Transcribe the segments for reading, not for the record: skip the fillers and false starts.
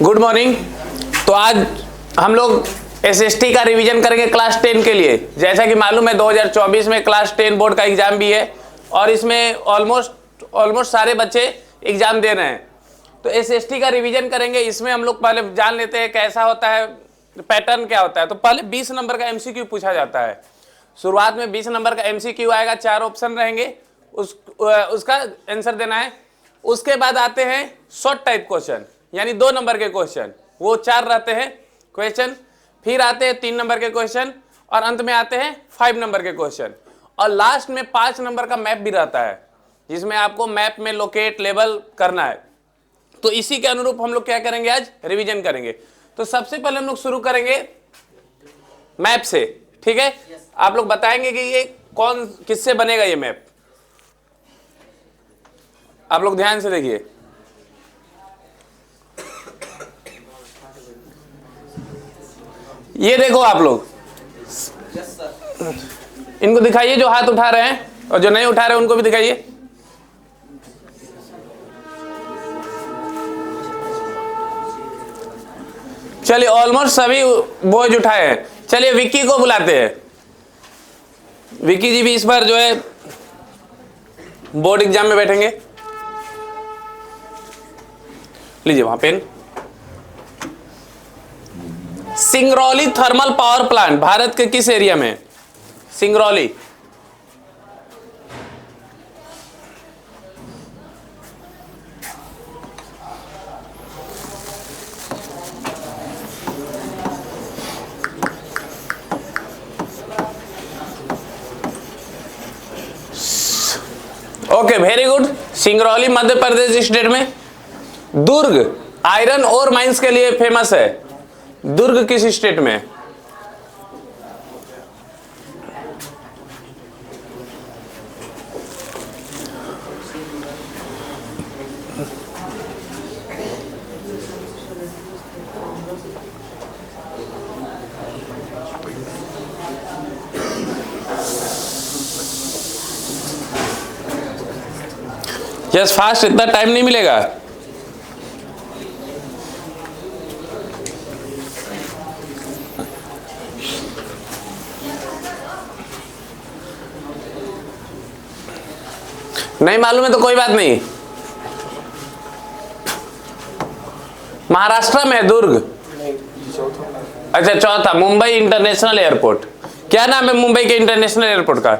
Good morning. तो आज हम लोग एसएसटी का रिवीजन करेंगे क्लास 10 के लिए। जैसा कि मालूम है 2024 में क्लास 10 बोर्ड का एग्जाम भी है और इसमें ऑलमोस्ट सारे बच्चे एग्जाम दे रहे हैं। तो एसएसटी का रिवीजन करेंगे। इसमें हम लोग पहले जान लेते हैं कैसा होता है, पैटर्न क्या होता है। तो पहले 20 नंबर का एमसीक्यू पूछा जाता है। शुरुआत में 20 नंबर का एमसीक्यू आएगा, 4 ऑप्शन रहेंगे, उसका आंसर देना है। उसके बाद आते हैं शॉर्ट टाइप क्वेश्चन, यानी 2 नंबर के क्वेश्चन, वो 4 रहते हैं क्वेश्चन। फिर आते हैं 3 नंबर के क्वेश्चन और अंत में आते हैं 5 नंबर के क्वेश्चन। और लास्ट में 5 नंबर का मैप भी रहता है, जिसमें आपको मैप में लोकेट लेबल करना है। तो इसी के अनुरूप हम लोग क्या करेंगे, आज रिवीजन करेंगे। तो सबसे पहले हम लोग शुरू करेंगे मैप से, ठीक है। आप लोग बताएंगे कि ये कौन किससे बनेगा ये मैप। आप लोग ध्यान से देखिए। ये देखो आप लोग, इनको दिखाइए जो हाथ उठा रहे हैं, और जो नहीं उठा रहे उनको भी दिखाइए। चलिए ऑलमोस्ट सभी बॉयज उठाए हैं। चलिए विक्की को बुलाते हैं। विक्की जी भी इस बार जो है बोर्ड एग्जाम में बैठेंगे। लीजिए वहां pen. Singrauli thermal power plant Bharat के किस एरिया में है? Singrauli. Okay, very good. Singrauli Madhya Pradesh state में। दुर्ग आयरन और माइंस के लिए फेमस है। दुर्ग किस स्टेट में है? जस्ट फास्ट, इतना टाइम नहीं मिलेगा। नहीं मालूम है तो कोई बात नहीं। महाराष्ट्र में है दुर्ग। अच्छा, चौथा मुंबई इंटरनेशनल एयरपोर्ट। क्या नाम है मुंबई के इंटरनेशनल एयरपोर्ट का?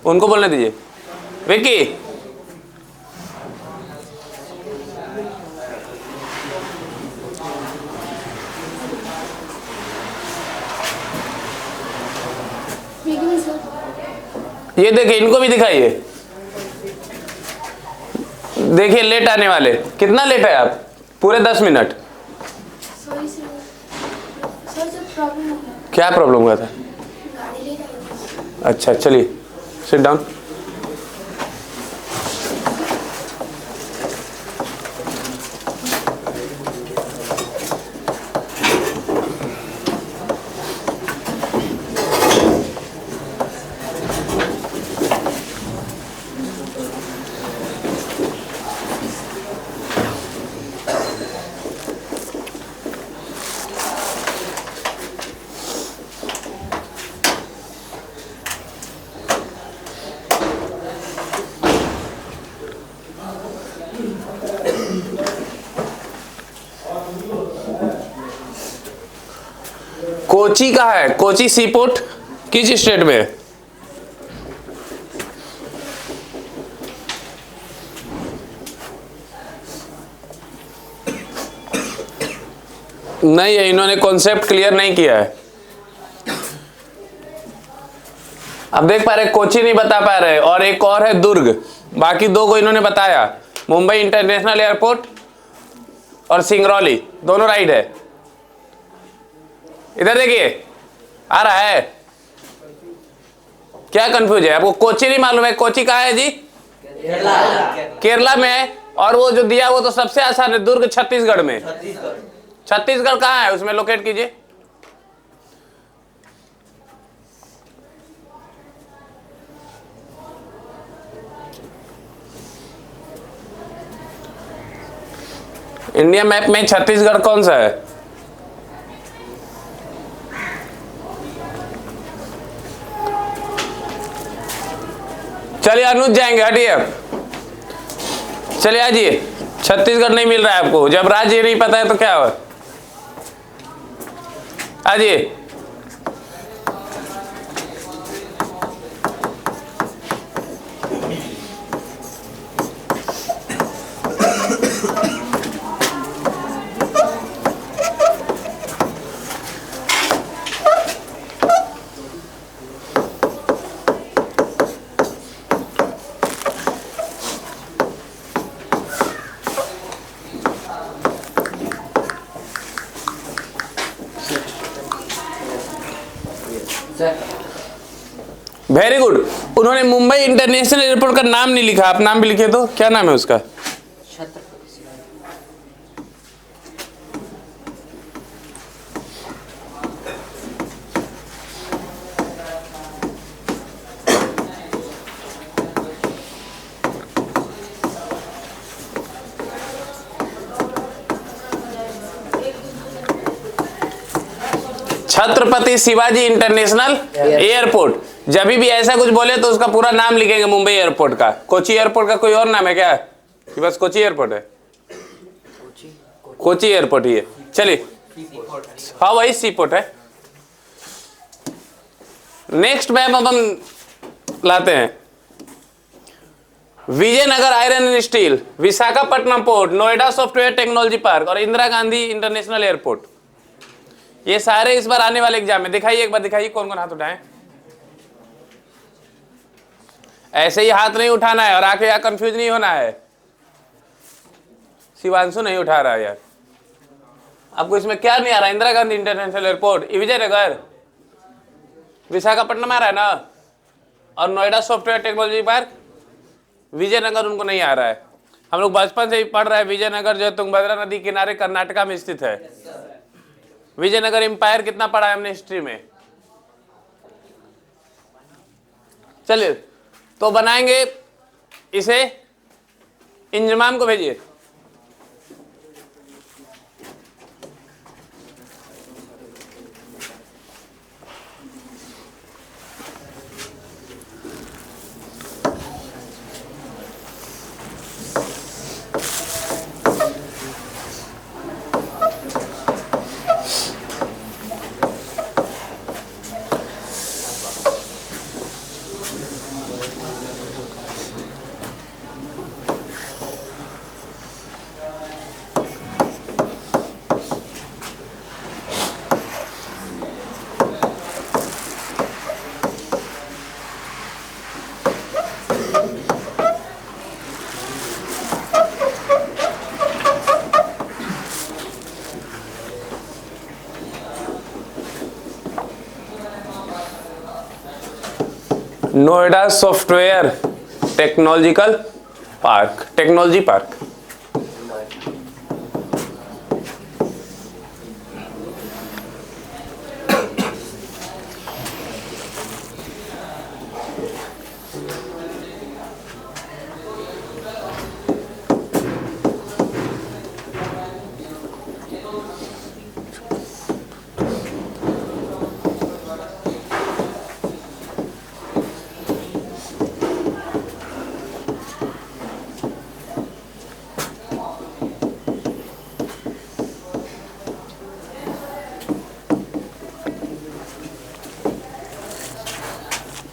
उनको बोलने दीजिए। विक्की, ये देखिए, इनको भी दिखाइए। देखिए लेट आने वाले। कितना लेट है आप? पूरे 10 मिनट। क्या प्रॉब्लम हुआ था? अच्छा, चलिए सिट डाउन। कोची कहाँ है? कोची सीपोर्ट किस स्टेट में है? नहीं है, इन्होंने कॉन्सेप्ट क्लियर नहीं किया है। अब देख पा रहे, कोची नहीं बता पा रहे, और एक और है दुर्ग। बाकी 2 को इन्होंने बताया, मुंबई इंटरनेशनल एयरपोर्ट और सिंगरौली, दोनों राइट है। इधर देखिए, आ रहा है। क्या कंफ्यूज है आपको? कोची नहीं मालूम है? कोची कहाँ है जी? केरला में है। और वो जो दिया वो तो सबसे आसान है, दुर्ग छत्तीसगढ़ में। छत्तीसगढ़ कहाँ है उसमें लोकेट कीजिए। इंडिया मैप में छत्तीसगढ़ कौन सा है? चलिए अनुज जाएंगे, हटिए अब, चलिए आजिए। छत्तीसगढ़ नहीं मिल रहा है आपको, जब राज्य नहीं पता है तो क्या हो। आजिए। Very good. उन्होंने मुंबई इंटरनेशनल एयरपोर्ट का नाम नहीं लिखा, आप नाम भी लिखे तो क्या नाम है उसका? Chhatrapati Shivaji international airport. जब भी ऐसा कुछ बोले तो उसका पूरा नाम लिखेंगे मुंबई एयरपोर्ट का। कोची एयरपोर्ट का कोई और नाम है क्या? कि बस कोची एयरपोर्ट है? कोची एयरपोर्ट ही है। चलिए, हाँ वही सी पोर्ट है। नेक्स्ट मैप अब हम लाते हैं। Vijayanagar iron and steel, Visakhapatnam port, Noida software technology park और इंदिरा गांधी इंटरनेशनल एयरपोर्ट। ये सारे इस बार आने वाले एग्जाम में। दिखाइए एक बार, दिखाइए कौन कौन हाथ उठाए। ऐसे ही हाथ नहीं उठाना है और आके यहाँ कंफ्यूज नहीं होना है। शिवांशु नहीं उठा रहा है यार। आपको इसमें क्या नहीं आ रहा? इंदिरा गांधी इंटरनेशनल एयरपोर्ट, विजयनगर, विशाखापट्टनम आ रहा है ना, और Noida software technology park. Vijayanagar उनको नहीं आ रहा है। हम लोग बचपन से ही पढ़ रहे हैं विजयनगर जो है तुंगभद्रा नदी किनारे कर्नाटका में स्थित है। विजयनगर एम्पायर कितना पढ़ा है हमने हिस्ट्री में। चलिए तो बनाएंगे इसे, इंजमाम को भेजिए। Noida software technological park, technology park.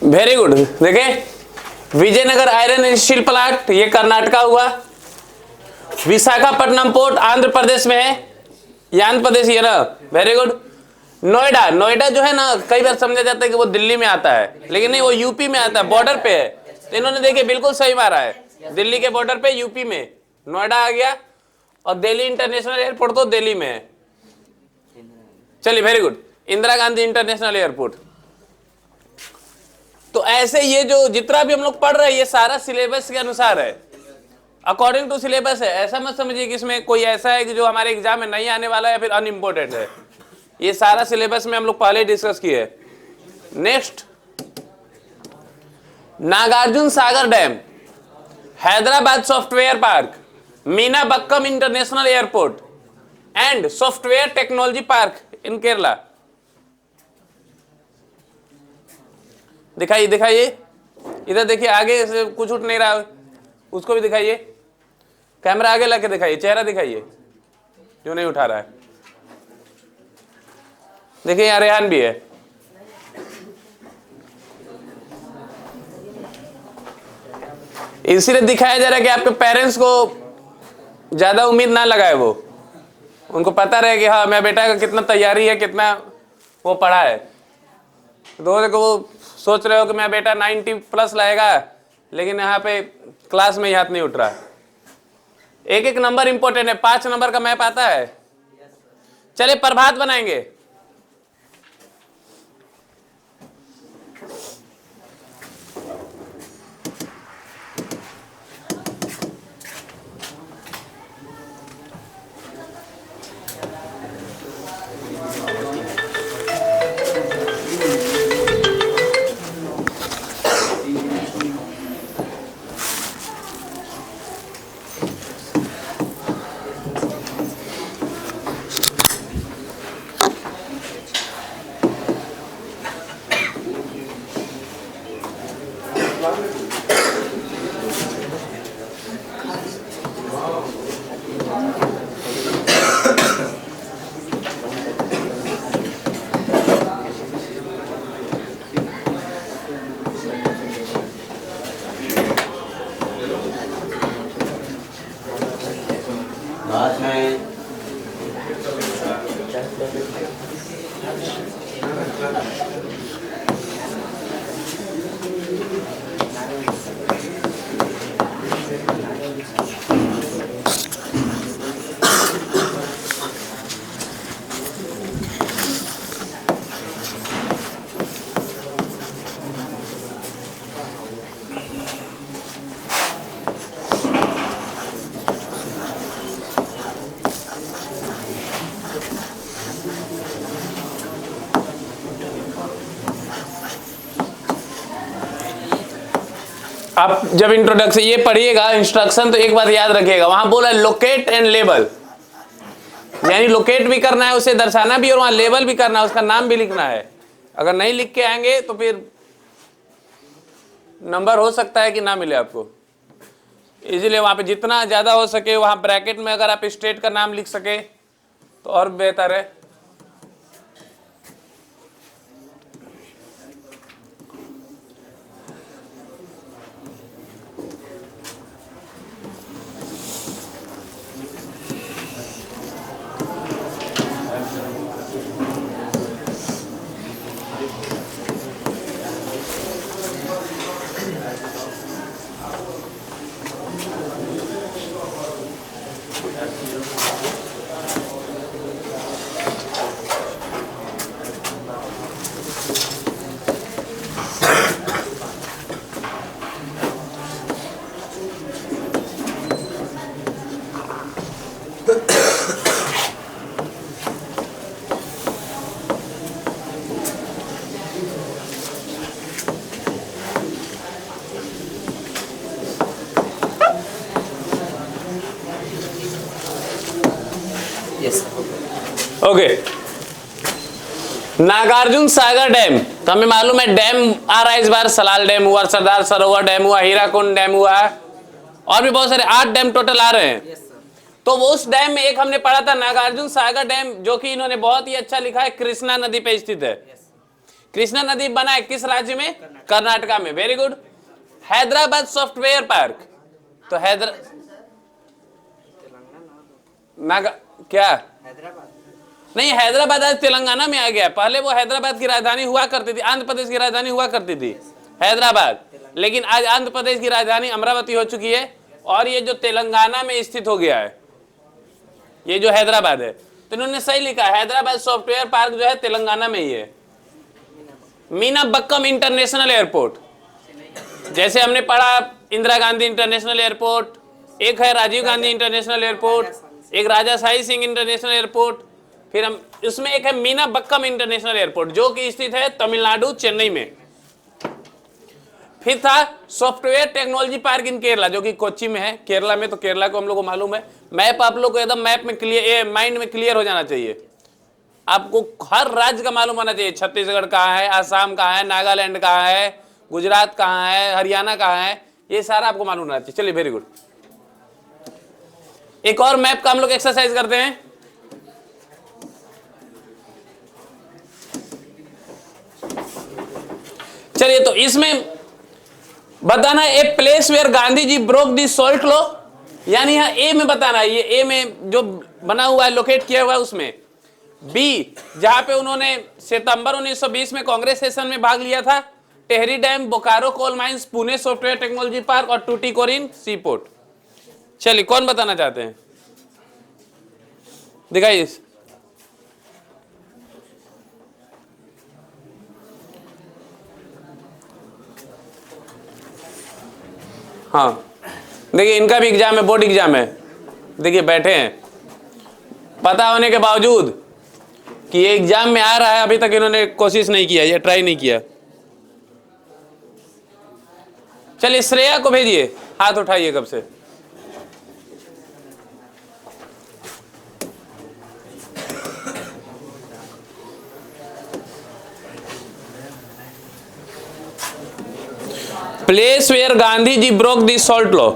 Very good. देखें, Vijayanagar iron and steel plant ये कर्नाटका हुआ। विशाखापट्टनम पोर्ट आंध्र प्रदेश में है, ये आंध्र प्रदेश ही है ना। Very good. नोएडा, नोएडा जो है ना कई बार समझा जाता है कि वो दिल्ली में आता है, लेकिन नहीं, वो यूपी में आता है, बॉर्डर पे है। तो इन्होंने देखिए बिल्कुल सही मारा है, दिल्ली के बॉर्डर पे यूपी में नोएडा आ गया, और दिल्ली इंटरनेशनल एयरपोर्ट तो दिल्ली में है। चलिए very good. Indira Gandhi international airport. तो ऐसे ये जो जितना भी हम लोग पढ़ रहे हैं ये सारा सिलेबस के अनुसार है, अकॉर्डिंग टू सिलेबस है। ऐसा मत समझिए कि इसमें कोई ऐसा है कि जो हमारे एग्जाम में नहीं आने वाला है या फिर अनइम्पोर्टेंट है। ये सारा सिलेबस में हम लोग पहले डिस्कस किए। Next, Nagarjuna Sagar dam, Hyderabad software park, Meenambakkam international airport and software technology park in Kerala. दिखाइए दिखाइए, इधर देखिए, आगे से कुछ उठ नहीं रहा, उसको भी दिखाइए, कैमरा आगे लाके दिखाइए, चेहरा दिखाइए जो नहीं उठा रहा है। देखिए यहाँ रेहान भी है। इसीलिए दिखाया जा रहा है कि आपके पेरेंट्स को ज्यादा उम्मीद ना लगाए, वो उनको पता रहे कि हाँ मेरा बेटा का कितना तैयारी है, कितना वो पढ़ा है। तो देखो वो सोच रहे हो कि मेरा बेटा 90+ लाएगा, लेकिन यहाँ पे क्लास में ही हाथ नहीं उठ रहा। एक एक नंबर इंपॉर्टेंट है, 5 नंबर का मैप आता है। चलिए प्रभात बनाएंगे। आप जब इंट्रोडक्शन ये पढ़िएगा इंस्ट्रक्शन, तो एक बात याद रखिएगा, वहां बोला लोकेट एंड लेबल, यानी लोकेट भी करना है, उसे दर्शाना भी, और वहां लेबल भी करना है, उसका नाम भी लिखना है। अगर नहीं लिख के आएंगे तो फिर नंबर हो सकता है कि ना मिले आपको। इसीलिए वहां पे जितना ज्यादा हो सके वहां ब्रैकेट में अगर आप स्टेट का नाम लिख सके तो और बेहतर है। ओके, नागार्जुन सागर डैम, तो हमें मालूम है डैम आ रहा है इस बार, सलाल डैम हुआ, सरदार सरोवर डैम हुआ, हीराकुंड डैम हुआ, और भी बहुत सारे 8 डैम टोटल आ रहे हैं। तो वो उस डैम में एक हमने पढ़ा था नागार्जुन सागर डैम, जो कि इन्होंने बहुत ही अच्छा लिखा है, कृष्णा नदी पे स्थित है। कृष्णा नदी बना है किस राज्य में? कर्नाटका में। Very good. Hyderabad software park, तो क्या नहीं, हैदराबाद आज तेलंगाना में आ गया। पहले वो हैदराबाद की राजधानी हुआ करती थी, आंध्र प्रदेश की राजधानी हुआ करती थी हैदराबाद, लेकिन आज आंध्र प्रदेश की राजधानी अमरावती हो चुकी है, और ये जो तेलंगाना में स्थित हो गया है, ये जो हैदराबाद है, तो इन्होंने सही लिखा, हैदराबाद सॉफ्टवेयर पार्क जो है तेलंगाना में ही है। मीना बक्कम इंटरनेशनल एयरपोर्ट, जैसे हमने पढ़ा इंदिरा गांधी इंटरनेशनल एयरपोर्ट, एक है राजीव गांधी इंटरनेशनल एयरपोर्ट, एक राजा साई सिंह इंटरनेशनल एयरपोर्ट, फिर हम इसमें एक है मीना बक्कम इंटरनेशनल एयरपोर्ट, जो कि स्थित है तमिलनाडु चेन्नई में। फिर था software technology park in Kerala, जो कि कोच्चि में है, केरला में। तो केरला को हम लोग को मालूम है। मैप आप लोग को एकदम मैप में क्लियर, माइंड में क्लियर हो जाना चाहिए। आपको हर राज्य का मालूम होना चाहिए। छत्तीसगढ़ कहाँ है, आसाम कहाँ है, नागालैंड कहाँ है, गुजरात कहाँ है, हरियाणा कहाँ है, ये सारा आपको मालूम होना चाहिए। चलिए, वेरी गुड। एक और मैप का हम लोग एक्सरसाइज करते हैं। चलिए, तो इसमें बताना a place where Gandhi ji broke the salt law, यानी यहां ए में बताना है, ये ए में जो बना हुआ है, लोकेट किया हुआ है उसमें। बी, जहां पे उन्होंने सितंबर 1920 में कांग्रेस सेशन में भाग लिया था। Tehri dam, Bokaro coal mines, Pune software technology park और टूटीकोरिन सी पोर्ट। चलिए, कौन बताना चाहते हैं? दिखाइए। हाँ, देखिए, इनका भी एग्जाम है, बोर्ड एग्जाम है। देखिए, बैठे हैं, पता होने के बावजूद कि ये एग्जाम में आ रहा है, अभी तक इन्होंने कोशिश नहीं किया, ये ट्राई नहीं किया। चलिए, श्रेया को भेजिए, हाथ उठाइए कब से। Place where Gandhi ji broke the salt law.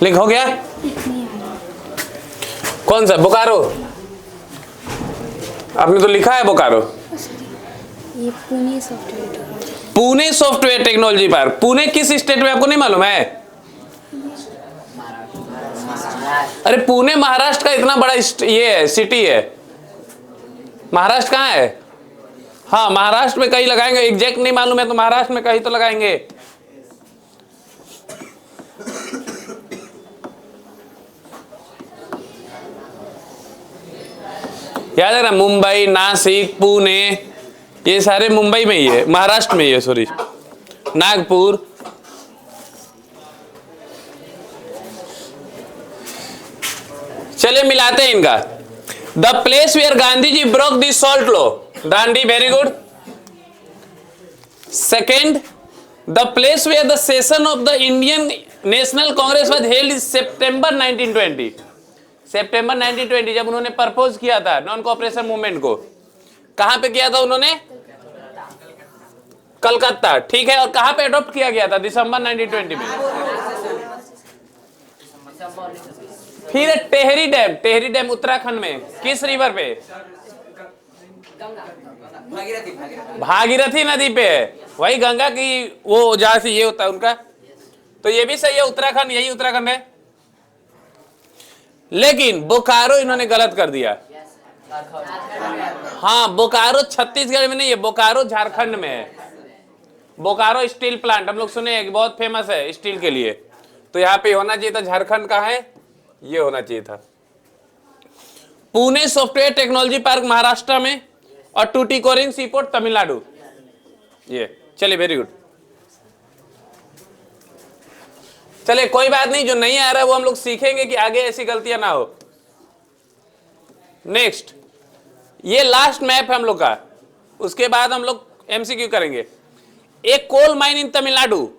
लिख हो गया? कौन सा? बोकारो? आपने तो लिखा है बोकारो। ये Pune software, Pune software technology park. Pune किस स्टेट में, आपको नहीं मालूम है? अरे, पुणे महाराष्ट्र का इतना बड़ा ये है, सिटी है। महाराष्ट्र कहाँ है? हाँ, महाराष्ट्र में कहीं लगाएंगे, एग्जैक्ट नहीं मालूम है तो महाराष्ट्र में कहीं तो लगाएंगे। याद है ना, मुंबई, नासिक, पुणे, ये सारे मुंबई में ही है, महाराष्ट्र में ही है, सॉरी, नागपुर। चलिए, मिलाते हैं इनका। The place where Gandhi ji broke the salt law, Dandi, very good. Second, the place where the session of the Indian National Congress was held in September 1920। सितंबर 1920, जब उन्होंने प्रपोज किया था नॉन कोऑपरेशन मूवमेंट को, कहां पे किया था उन्होंने? कलकत्ता, ठीक है। और कहां पे अडॉप्ट किया गया था दिसंबर 1920 में? फिर टेहरी डैम, टेहरी डैम उत्तराखंड में, किस रिवर पे? भागीरथी नदी पे है, वही गंगा की, वो जहां से ये होता है उनका। तो ये भी सही है, उत्तराखंड, यही उत्तराखंड है। लेकिन बोकारो इन्होंने गलत कर दिया। हाँ, बोकारो छत्तीसगढ़ में नहीं है, बोकारो झारखंड में है। बोकारो स्टील प्लांट हम लोग सुने हैं कि बहुत फेमस है स्टील के लिए, तो यहाँ पे होना चाहिए था, झारखंड का है, ये होना चाहिए था। Pune software technology park Maharashtra में और टूटीकोरिन सी पोर्ट तमिलनाडु। ये चलिए वेरी गुड। चलिए कोई बात नहीं, जो नहीं आ रहा है वो हम लोग सीखेंगे कि आगे ऐसी गलतियां ना हो। नेक्स्ट, ये लास्ट मैप है हम लोग का, उसके बाद हम लोग एमसीक्यू करेंगे। एक coal mine in Tamil Nadu,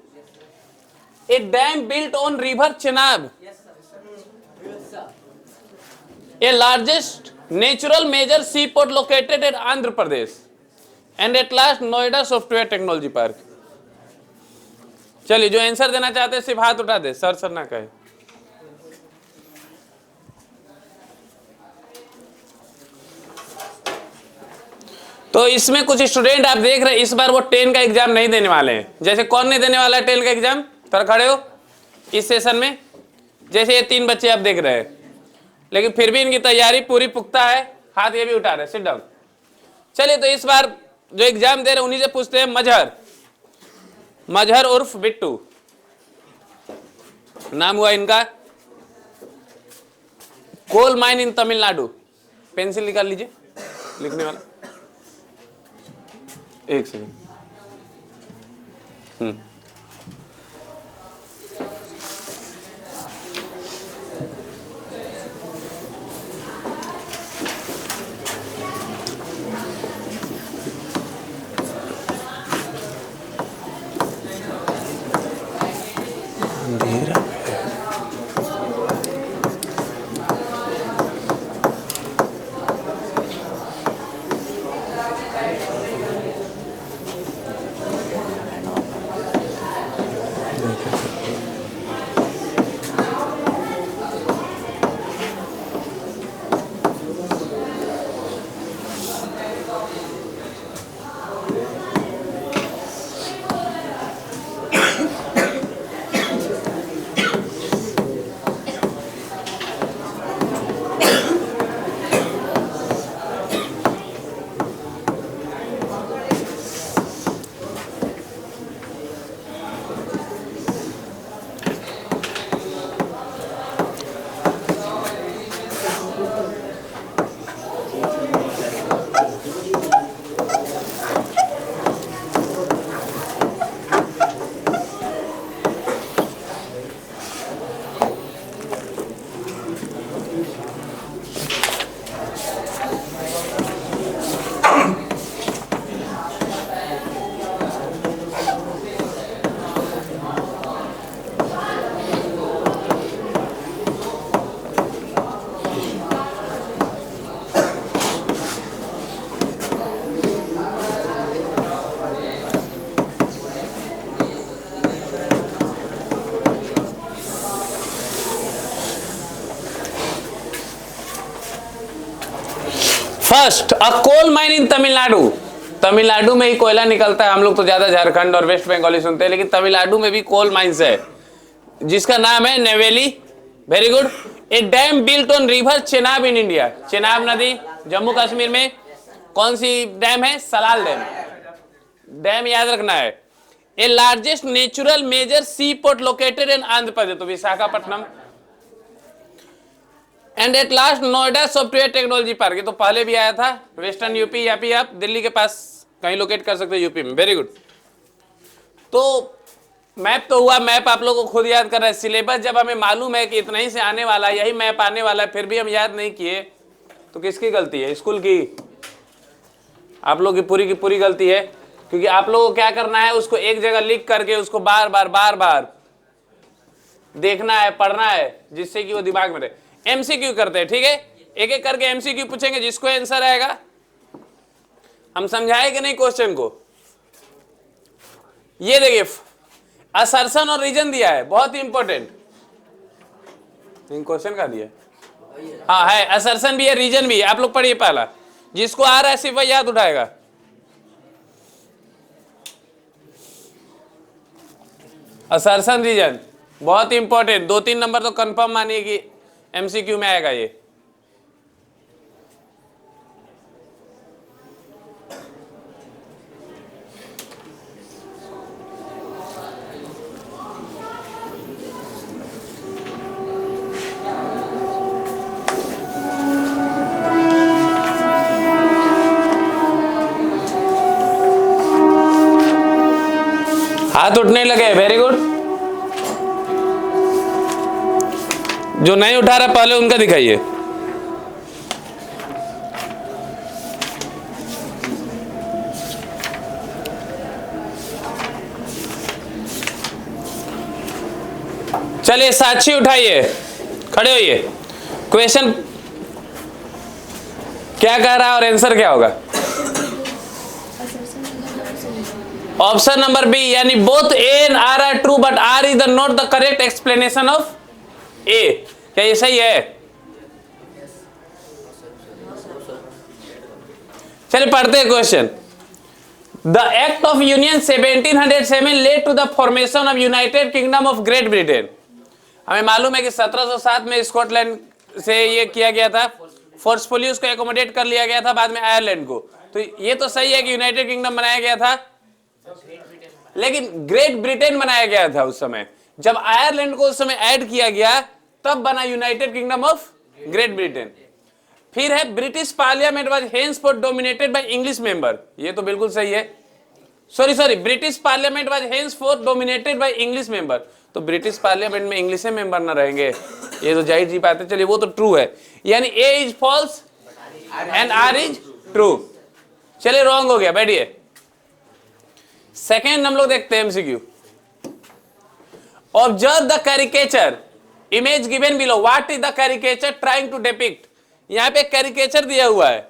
a dam built on river Chenab, a largest natural major sea port located in Andhra Pradesh, and at last Noida software technology park. चलिए जो आंसर देना चाहते हैं सिर्फ हाथ उठा दे, सर सर ना कहे। तो इसमें कुछ स्टूडेंट आप देख रहे हैं इस बार वो 10 का एग्जाम नहीं देने वाले हैं। जैसे कौन नहीं देने वाला है 10 का एग्जाम, तर खड़े हो इस सेशन में। जैसे ये 3 बच्चे आप देख रहे हैं, लेकिन फिर भी इनकी तैयारी पूरी पुख्ता है, हाथ ये भी उठा रहे, सिट डाउन। चलिए तो इस बार जो एग्जाम दे रहे उन्हीं से पूछते हैं। मजहर उर्फ बिट्टू नाम हुआ इनका, coal mine in Tamil Nadu. Pencil निकाल लीजिए लिखने वाला, एक second. First, a coal mine in Tamil Nadu. Tamil Nadu में ही कोयला निकलता है। हम लोग तो ज्यादा झारखंड और वेस्ट बंगाल ही सुनते हैं, लेकिन तमिलनाडु में भी कोल माइंस है जिसका नाम है Neyveli. Very good. A dam built on river Chenab in India. Chenab नदी जम्मू कश्मीर में कौन सी डैम है? सलाल डैम। डैम याद रखना है। A largest natural major sea port located in Andhra Pradesh, तो Visakhapatnam. And at last Noida software technology park, ये तो पहले भी आया था। वेस्टर्न यूपी या फिर आप दिल्ली के पास कहीं लोकेट कर सकते हो यूपी में। Very good. तो मैप तो हुआ, मैप आप लोगों को खुद याद कर रहे हैं। सिलेबस जब हमें मालूम है कि इतना ही से आने वाला है, यही मैप आने वाला है, फिर भी हम याद नहीं किए तो किसकी गलती है? स्कूल की। आप लोग की पूरी गलती है, क्योंकि आप लोगों को क्या करना है, उसको एक जगह लिख करके उसको बार बार देखना है, पढ़ना है, जिससे कि वो दिमाग में रहे। एमसीक्यू करते हैं, ठीक है? एक एक करके एमसीक्यू पूछेंगे, जिसको आंसर आएगा हम समझाए कि नहीं क्वेश्चन को। ये देखिए असर्शन और रीजन दिया है, बहुत ही इंपॉर्टेंट। क्वेश्चन का दिया हाँ है, असर्शन भी है, रीजन भी है। आप लोग पढ़िए पहला, जिसको आ रहा है सिर्फ वही याद उठाएगा। असर्शन रीजन बहुत इंपॉर्टेंट, 2-3 नंबर तो कंफर्म मानिए कि एमसीक्यू में आएगा ये। हाथ उठने लगे, वेरी गुड। जो नहीं उठा रहा पहले उनका दिखाइए। चलिए साक्षी उठाइए, खड़े होइए। क्वेश्चन क्या कह रहा है और आंसर क्या होगा? ऑप्शन नंबर बी, यानी both A and R are true but R is the not the correct explanation of A. क्या ये सही है? चलिए पढ़ते हैं क्वेश्चन। The Act of Union 1707 led to the formation of United Kingdom of Great Britain. हमें मालूम है कि 1707 में स्कॉटलैंड से ये किया गया था, फोर्सफुली उसको एकोमोडेट कर लिया गया था बाद में आयरलैंड को। तो ये तो सही है कि यूनाइटेड किंगडम बनाया गया था, लेकिन ग्रेट ब्रिटेन बनाया गया था उस समय। जब आयरलैंड को उस समय ऐड किया गया तब बना United Kingdom of Great Britain. फिर है British parliament was henceforth dominated by English member. ये तो बिल्कुल सही है। Sorry, British parliament was henceforth dominated by English member. तो ब्रिटिश पार्लियामेंट में इंग्लिश मेंबर ना रहेंगे, ये तो जाहिर सी बात है। चलिए वो तो ट्रू है, यानी A is false and R is true. चलिए रॉन्ग हो गया, बैठिए। सेकेंड हम लोग देखते हैं MCQ. Observe the caricature image given below, what is the caricature trying to depict. यहां पे कैरिकेचर दिया हुआ है,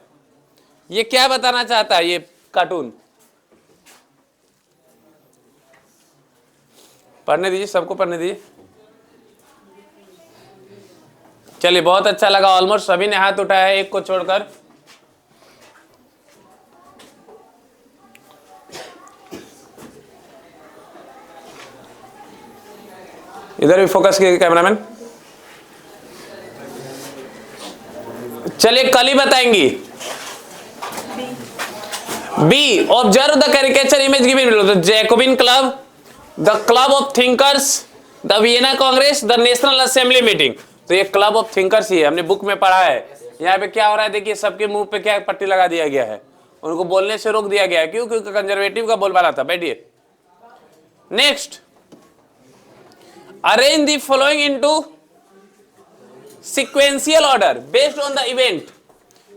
ये क्या बताना चाहता है ये कार्टून? पढ़ने दीजिए, सबको पढ़ने दीजिए। चलिए बहुत अच्छा लगा, ऑलमोस्ट सभी ने हाथ उठाया है एक को छोड़कर। इधर भी फोकस कीजिए कैमरामैन। चलिए कल ही बताएंगी। B, observe the caricature image given below, the Jacobin club, the club of thinkers, the Vienna congress, the national assembly meeting. तो ये क्लब ऑफ थिंकर्स ही है, हमने बुक में पढ़ा है। यहाँ पे क्या हो रहा है देखिए, सबके मुंह पे क्या पट्टी लगा दिया गया है, उनको बोलने से रोक दिया गया है। क्यों? क्योंकि कंजर्वेटिव का बोलबाला था। बैठिए। Next, arrange the following into sequential order based on the event.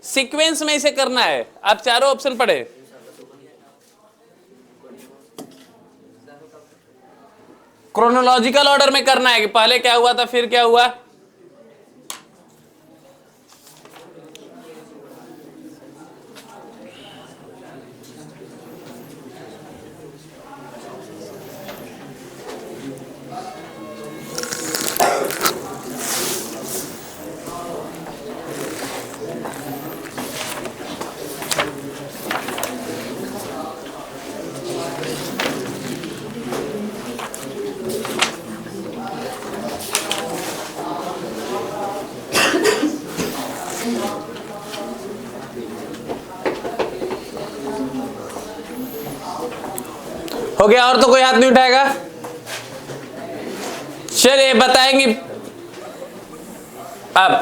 Sequence में इसे करना है। आप चारों ऑप्शन पढ़े। क्रोनोलॉजिकल ऑर्डर में करना है कि पहले क्या हुआ था फिर क्या हुआ। हो गया, और तो कोई हाथ नहीं उठाएगा। चलिए बताएंगे अब।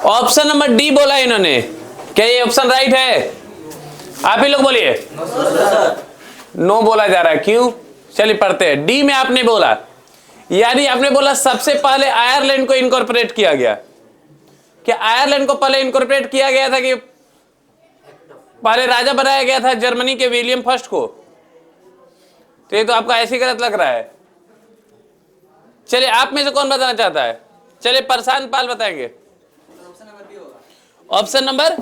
ऑप्शन नंबर डी बोला इन्होंने, क्या ये ऑप्शन राइट है? आप ही लोग बोलिए। नो बोला जा रहा है, क्यों? चलिए पढ़ते हैं। डी में आपने बोला, यानी आपने बोला सबसे पहले आयरलैंड को इनकॉर्पोरेट किया गया। क्या आयरलैंड को पहले इनकॉर्पोरेट किया गया था कि पहले राजा बनाया गया था जर्मनी के विलियम फर्स्ट को? तो ये तो आपका ऐसे गलत लग रहा है। चलिए आप में से कौन बताना चाहता है? चलिए प्रशांत पाल बताएंगे। ऑप्शन नंबर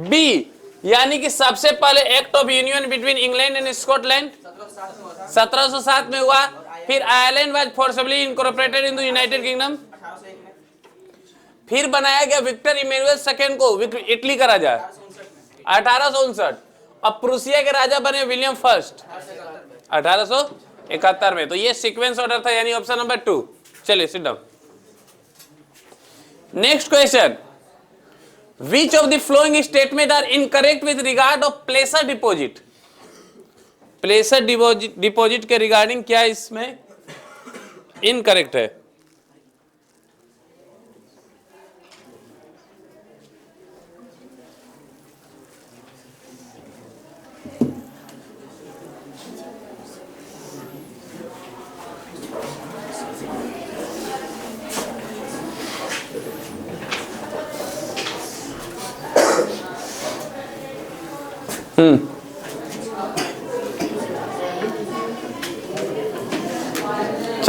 बी, यानी कि सबसे पहले act of union between England and Scotland 1707 में हुआ। फिर Ireland was forcibly incorporated in the United kingdom. फिर बनाया गया विक्टर इमैनुअल सेकंड को, इटली का राजा, 1859। अब प्रूसिया के राजा बने विलियम फर्स्ट 1871 में। तो ये सीक्वेंस ऑर्डर था, यानी ऑप्शन नंबर 2। चलिए sit down. Next question, which of the following statement are incorrect with regard of placer deposit. Placer deposit के रिगार्डिंग क्या इसमें इनकरेक्ट है?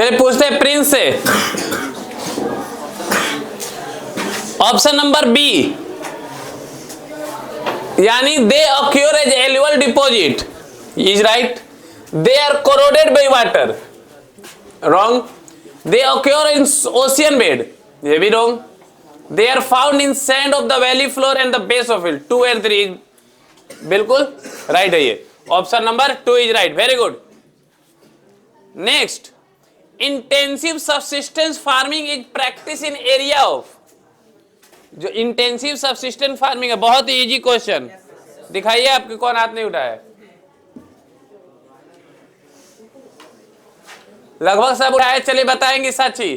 चलिए पूछते हैं प्रिंस से। ऑप्शन नंबर बी, यानी they occur as annual deposit, is right. They are corroded by water, wrong. They occur in ocean bed, ये भी रॉन्ग। They are found in sand of the valley floor and the base of hill, 2 and 3 बिल्कुल right है ये। Option number 2 is right, very good. Next, intensive subsistence farming is practice in area of, जो intensive subsistence farming है, बहुत ही easy question. दिखाइए आपके कौन हाथ नहीं उठाया, लगभग सब उठाए। चलिए बताएंगे साची।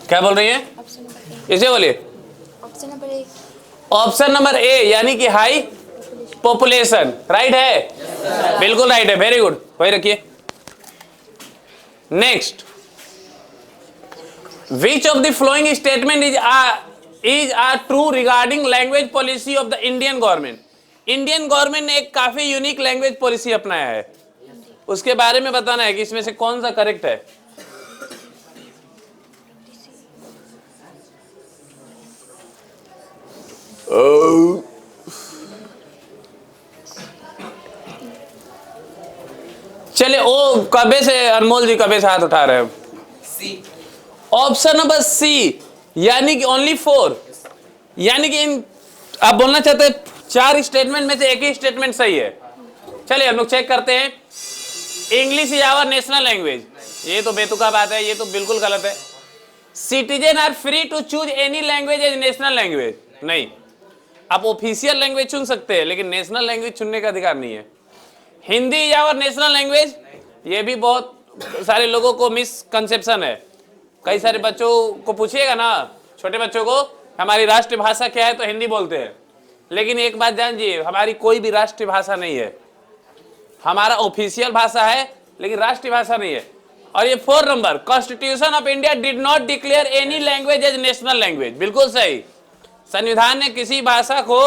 क्या बोल रही है, इसे बोलिए। ऑप्शन नंबर ए। ऑप्शन नंबर ए, यानी कि हाई पॉपुलेशन, राइट है, बिल्कुल राइट है, वेरी गुड, वही रखिए। Next, which of the following statement is are true regarding language policy of the Indian government. Indian government ने एक काफी यूनिक लैंग्वेज पॉलिसी अपनाया है, उसके बारे में बताना है कि इसमें से कौन सा करेक्ट है। चलिए, ओ कबे से अनमोल जी कबे से हाथ उठा रहे हैं। सी, ऑप्शन नंबर सी, यानी कि ओनली 4, यानी कि आप बोलना चाहते हैं 4 स्टेटमेंट में से एक ही स्टेटमेंट सही है। चलिए हम लोग चेक करते हैं। English is our national language, ये तो बेतुका बात है, ये तो बिल्कुल गलत है। Citizen are free to choose any language as national language, नहीं। आप ऑफिशियल लैंग्वेज चुन सकते हैं, लेकिन नेशनल लैंग्वेज चुनने का अधिकार नहीं है। Hindi is our national language, ये भी बहुत सारे लोगों को मिसकंसेप्शन है। कई सारे बच्चों को पूछिएगा ना, छोटे बच्चों को, हमारी राष्ट्रीय भाषा क्या है, तो हिंदी बोलते हैं। लेकिन एक बात जानिए, हमारी कोई भी राष्ट्रीय भाषा नहीं है। हमारा ऑफिशियल भाषा है, लेकिन राष्ट्रीय भाषा नहीं है। और ये 4 number, constitution of India did not declare any language as national language, बिल्कुल सही। संविधान ने किसी भाषा को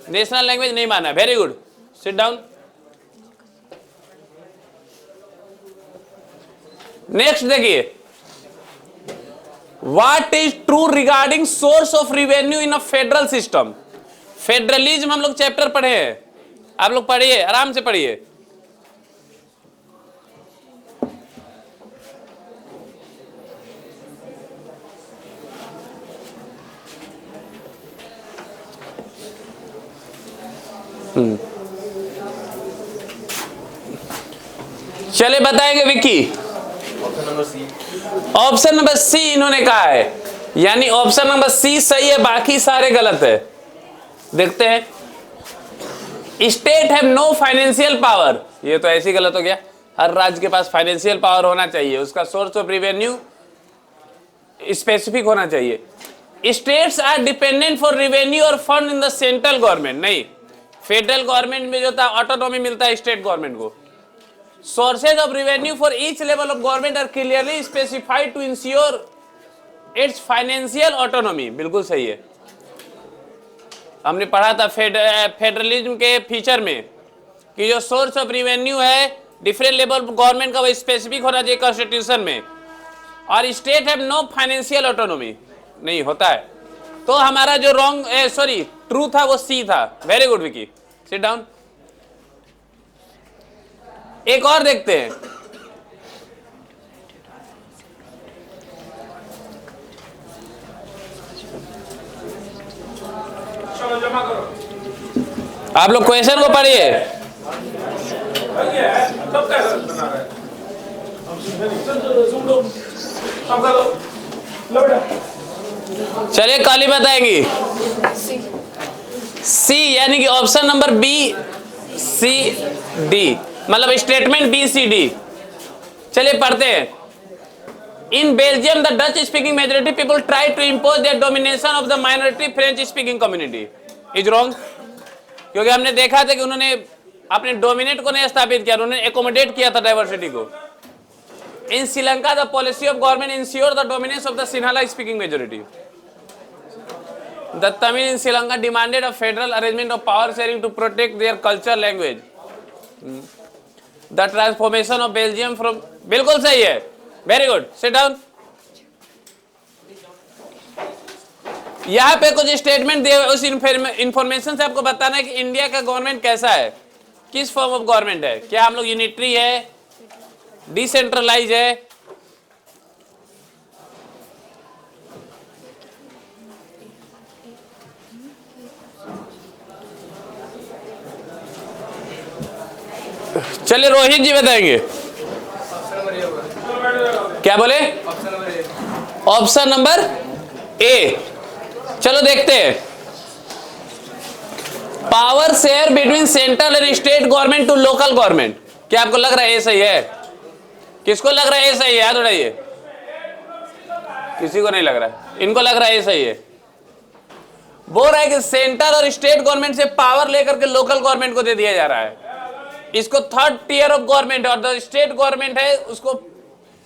नेशनल लैंग्वेज नहीं माना, very good, sit down. Next देखिए, what is true regarding source of revenue in a federal system. Federalism हम लोग चैप्टर पढ़े हैं, आप लोग पढ़िए, आराम से पढ़िए। चले बताएंगे विक्की। ऑप्शन नंबर सी इन्होंने कहा है, यानी ऑप्शन नंबर सी सही है, बाकी सारे गलत है। देखते हैं। State have no financial power, ये तो ऐसे ही गलत हो गया। हर राज्य के पास फाइनेंशियल पावर होना चाहिए, उसका सोर्स ऑफ रेवेन्यू स्पेसिफिक होना चाहिए। States are dependent for revenue और fund in the central government, नहीं। फेडरल गवर्नमेंट में जो था ऑटोनॉमी मिलता है स्टेट गवर्नमेंट को। Sources of revenue for each level of government are clearly specified to ensure its financial autonomy, बिल्कुल सही है। हमने पढ़ा था फेडरलिज्म के फीचर में कि जो सोर्स ऑफ रेवेन्यू है डिफरेंट लेवल गवर्नमेंट का, वो स्पेसिफिक होना चाहिए कॉन्स्टिट्यूशन में। और state have no financial autonomy, नहीं होता है। तो हमारा जो ट्रू था वो सी था। Very good Vicky, sit down. एक और देखते हैं। आप लोग क्वेश्चन को पढ़िए। चलिए काली बताएंगी। सी, यानी कि option number B C D, मतलब स्टेटमेंट बी सी डी। चलिए पढ़ते हैं। In Belgium the Dutch speaking majority people try to impose their domination of the minority French speaking community, is wrong. क्योंकि हमने देखा था कि उन्होंने अपने डोमिनेट को नहीं स्थापित किया, उन्होंने एकोमोडेट किया था डाइवर्सिटी को। इन Sri Lanka the policy of government ensure the dominance of the Sinhala speaking majority. The Tamil in Sri Lanka demanded a federal arrangement of power sharing to protect their culture language. The transformation of Belgium from, बिल्कुल सही है, very good, sit down. यहां पे कुछ statement दिए हुए, उस information से आपको बताना है कि इंडिया का गवर्नमेंट कैसा है, किस फॉर्म ऑफ गवर्नमेंट है, क्या हम लोग यूनिटरी है, डिसेंट्रलाइज है। चलिए रोहित जी बताएंगे, क्या बोले? Option number A. चलो देखते हैं। Power share between central and state government to local government, क्या आपको लग रहा है ये सही है? किसको लग रहा है ये सही है? याद उड़ाइए। किसी को नहीं लग रहा है, इनको लग रहा है ये सही है। बोल रहा है कि सेंट्रल और स्टेट गवर्नमेंट से पावर लेकर के लोकल गवर्नमेंट को दे दिया जा रहा है। इसको थर्ड टियर ऑफ गवर्नमेंट, और द स्टेट गवर्नमेंट है उसको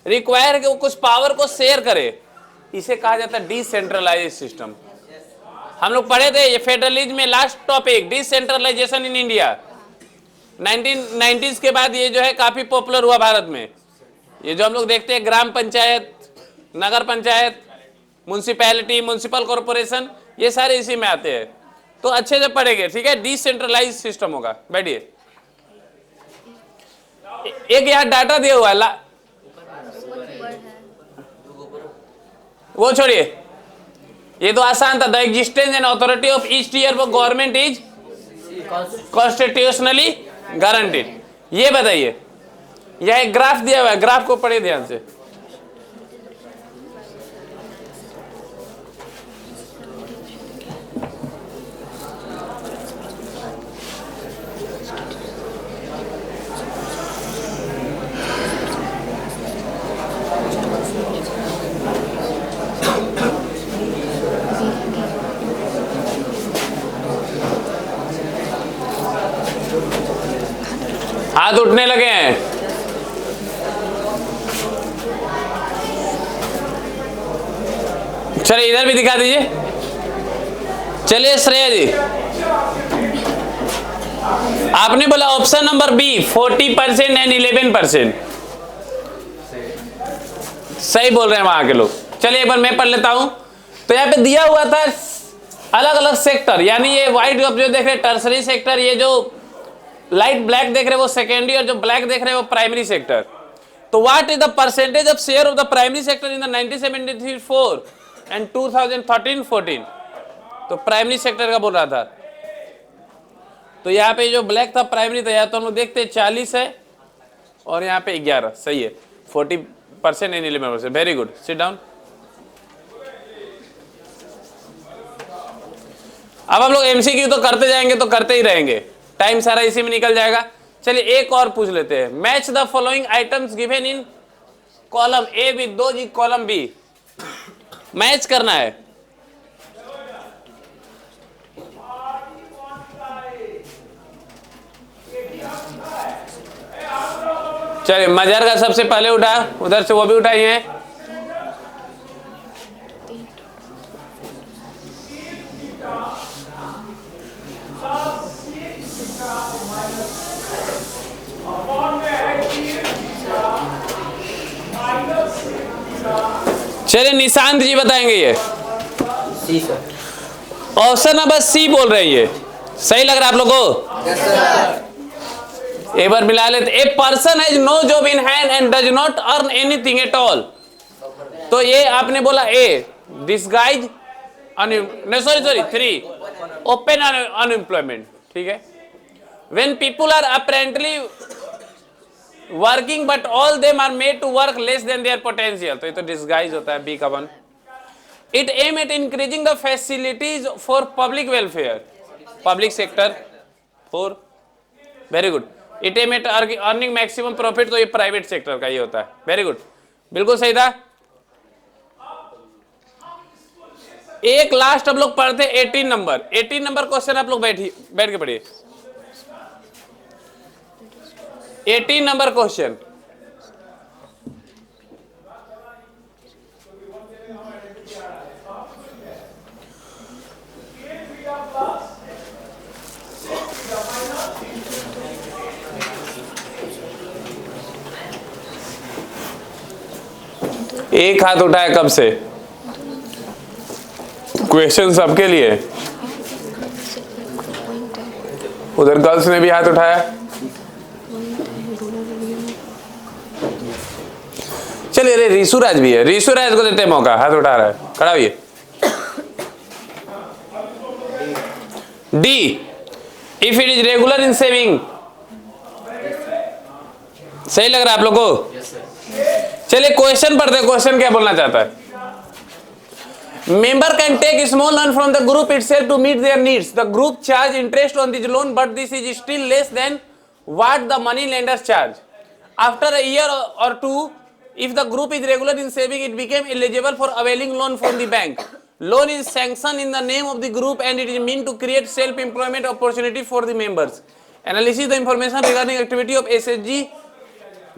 रिक्वायर है कि वो कुछ पावर को शेयर करे, इसे कहा जाता है डिसेंट्रलाइज सिस्टम। हम लोग पढ़े थे ये फेडरलिज्म में last topic, decentralization in India. 1990s के बाद ये जो है काफी पॉपुलर हुआ भारत में। ये जो हम लोग देखते हैं ग्राम पंचायत, नगर पंचायत, म्युनिसिपैलिटी, म्युनिसिपल कॉर्पोरेशन, ये सारे इसी में आते हैं। तो अच्छे से पढ़ेंगे, ठीक है? डिसेंट्रलाइज सिस्टम होगा। बैठिए। एक यहाँ डाटा दिया हुआ है, वो छोड़िए, ये तो आसान था। The existence and authority of each tier of government is constitutionally guaranteed. ये बताइए, यह एक ग्राफ दिया हुआ है, ग्राफ को पढ़िए ध्यान से। हाथ उठने लगे हैं। चलिए इधर भी दिखा दीजिए। चलिए श्रेया जी, आपने बोला ऑप्शन नंबर बी 40% एंड 11%। सही बोल रहे हैं वहां के लोग। चलिए एक बार मैं पढ़ लेता हूं। तो यहाँ पे दिया हुआ था अलग अलग सेक्टर, यानी ये व्हाइट जो देख रहे हैं टर्सरी सेक्टर, ये जो लाइट ब्लैक देख रहे हैं वो सेकेंडरी, और जो ब्लैक देख रहे हैं वो प्राइमरी सेक्टर। तो what is the percentage of share of the primary sector in the 1973-4 and 2013-14? तो प्राइमरी सेक्टर का बोल रहा था। तो यहाँ पे जो ब्लैक था प्राइमरी था, या तो हम लोग देखते हैं 40 है और यहाँ पे 11। सही है, 40% and 11%। Very good, sit down. अब हम लोग एमसीक्यू तो करते जाएंगे, तो करते ही रहेंगे, टाइम सारा इसी में निकल जाएगा। चलिए एक और पूछ लेते हैं। Match the following items given in column A with those in column B. Match करना है। चलिए मजहर का सबसे पहले उठा, उधर से वो भी उठाई है। चलिए निशांत जी बताएंगे ये। सी सर। ऑप्शन नंबर सी बोल रहे हैं। ये सही लग रहा है आप लोगों को? Yes sir. एक बार मिला लेते। A person has no job in hand and does not earn anything at all. तो ये आपने बोला a disguise, sorry 3 open unemployment, ठीक है। When people are apparently working but all them are made to work less than their potential, तो ये तो disguise होता है, बी का 1। It aim at increasing the facilities for public welfare, public sector 4। Very good. It aim at earning maximum profit, तो ये private sector का ही होता है। वेरी गुड, बिल्कुल सही था। एक लास्ट हम लोग पढ़ते 18 नंबर क्वेश्चन, आप लोग बैठ के पढ़िए। 18 नंबर क्वेश्चन। एक हाथ उठाया कब से? क्वेश्चन सबके लिए। उधर गर्ल्स ने भी हाथ उठाया। चलिए, अरे ऋषुराज भी है, ऋषुराज को देते हैं मौका, हाथ उठा रहा है, खड़ा हुई। D, if it is regular in saving. सही लग रहा है आप लोग को? चलिए क्वेश्चन पढ़ते हैं, क्वेश्चन क्या बोलना चाहता है। Member can take small loan from the group itself to meet their needs. The group charge interest on this loan, but this is still less than what the money lenders charge. After a year or two, if the group is regular in saving, it became eligible for availing loan from the bank. Loan is sanctioned in the name of the group and it is meant to create self-employment opportunity for the members. Analysis the information regarding activity of SHG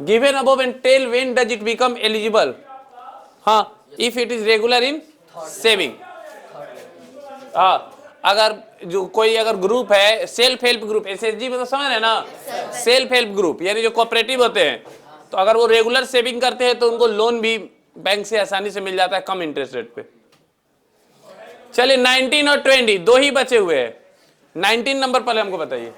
given above and tell when does it become eligible. हाँ, if it is regular in saving. हाँ, अगर जो कोई अगर group है, self help group, SHG में तो समझ रहे ना, सेल्फ हेल्प ग्रुप यानी जो कोऑपरेटिव होते हैं, तो अगर वो रेगुलर सेविंग करते हैं तो उनको लोन भी बैंक से आसानी से मिल जाता है कम इंटरेस्ट रेट पे। चलिए 19 और 20 दो ही बचे हुए हैं। 19 नंबर पहले हमको बताइए।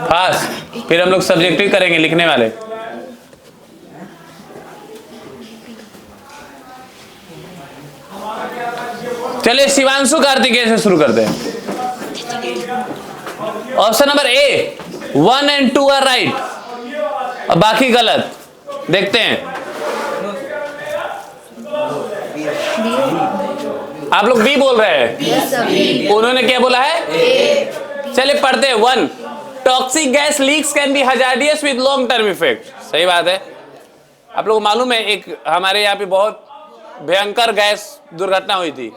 फास्ट, फिर हम लोग सब्जेक्टिव करेंगे लिखने वाले। चलिए शिवांशु कार्तिकेय से शुरू करते हैं। Option number A 1 and 2 are right और बाकी गलत। देखते हैं, आप लोग बी बोल रहे हैं, उन्होंने क्या बोला है? चलिए पढ़ते हैं। 1, toxic gas leaks can be hazardous with long term effect. सही बात है। आप लोगों को मालूम है एक हमारे यहाँ पे बहुत भयंकर गैस दुर्घटना हुई थी,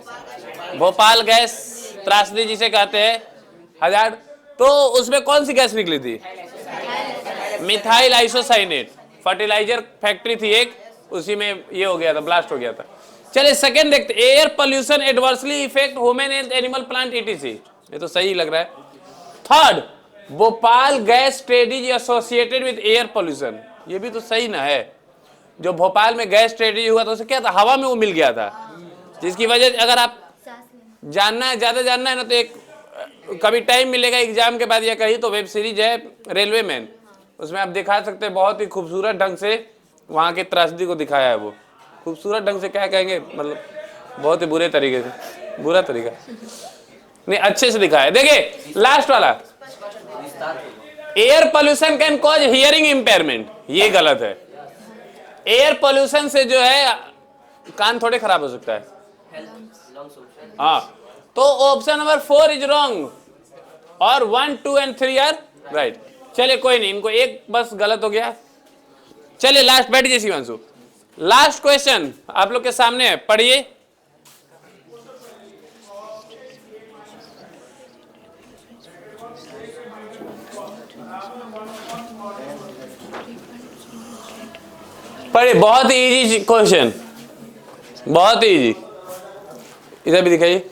भोपाल गैस त्रासदी जिसे कहते हैं, हजार्ड। तो उसमें कौन सी गैस निकली थी? Methyl isocyanate. फर्टिलाइजर फैक्ट्री थी एक, उसी में ये हो गया था, ब्लास्ट हो गया था। चलिए सेकंड देखते, air pollution adversely effect human health, animal, plant, etc. ये तो सही लग रहा है। Third, Bhopal gas trade is associated with air pollution. ये भी तो सही ना है। जो भोपाल में गैस ट्रेड हुआ था उसे क्या था? हवा में वो मिल गया था, जिसकी वजह, अगर आप जानना है, ज्यादा जानना है ना, तो एक कभी टाइम मिलेगा एग्जाम के बाद या कहीं, तो वेब सीरीज है रेलवे मैन, उसमें आप दिखा सकते हैं, बहुत ही खूबसूरत ढंग से वहां की त्रासदी को दिखाया है। वो खूबसूरत ढंग से क्या कहेंगे, मतलब बहुत ही बुरे तरीके से, बुरा तरीका नहीं, अच्छे से दिखाया है। देखिए लास्ट वाला, air pollution can cause hearing impairment. ये गलत है। एयर पोल्यूशन से जो है कान थोड़े खराब हो सकता है। हाँ, तो ऑप्शन नंबर 4 इज रॉन्ग और 1, 2 and 3 आर राइट। चलिए कोई नहीं, इनको एक बस गलत हो गया। चलिए लास्ट, बैठ जाइए शिवांशु। लास्ट क्वेश्चन आप लोग के सामने है, पढ़िए। पढ़िए, बहुत ही इजी क्वेश्चन, बहुत ही इजी। इधर भी दिखाइए।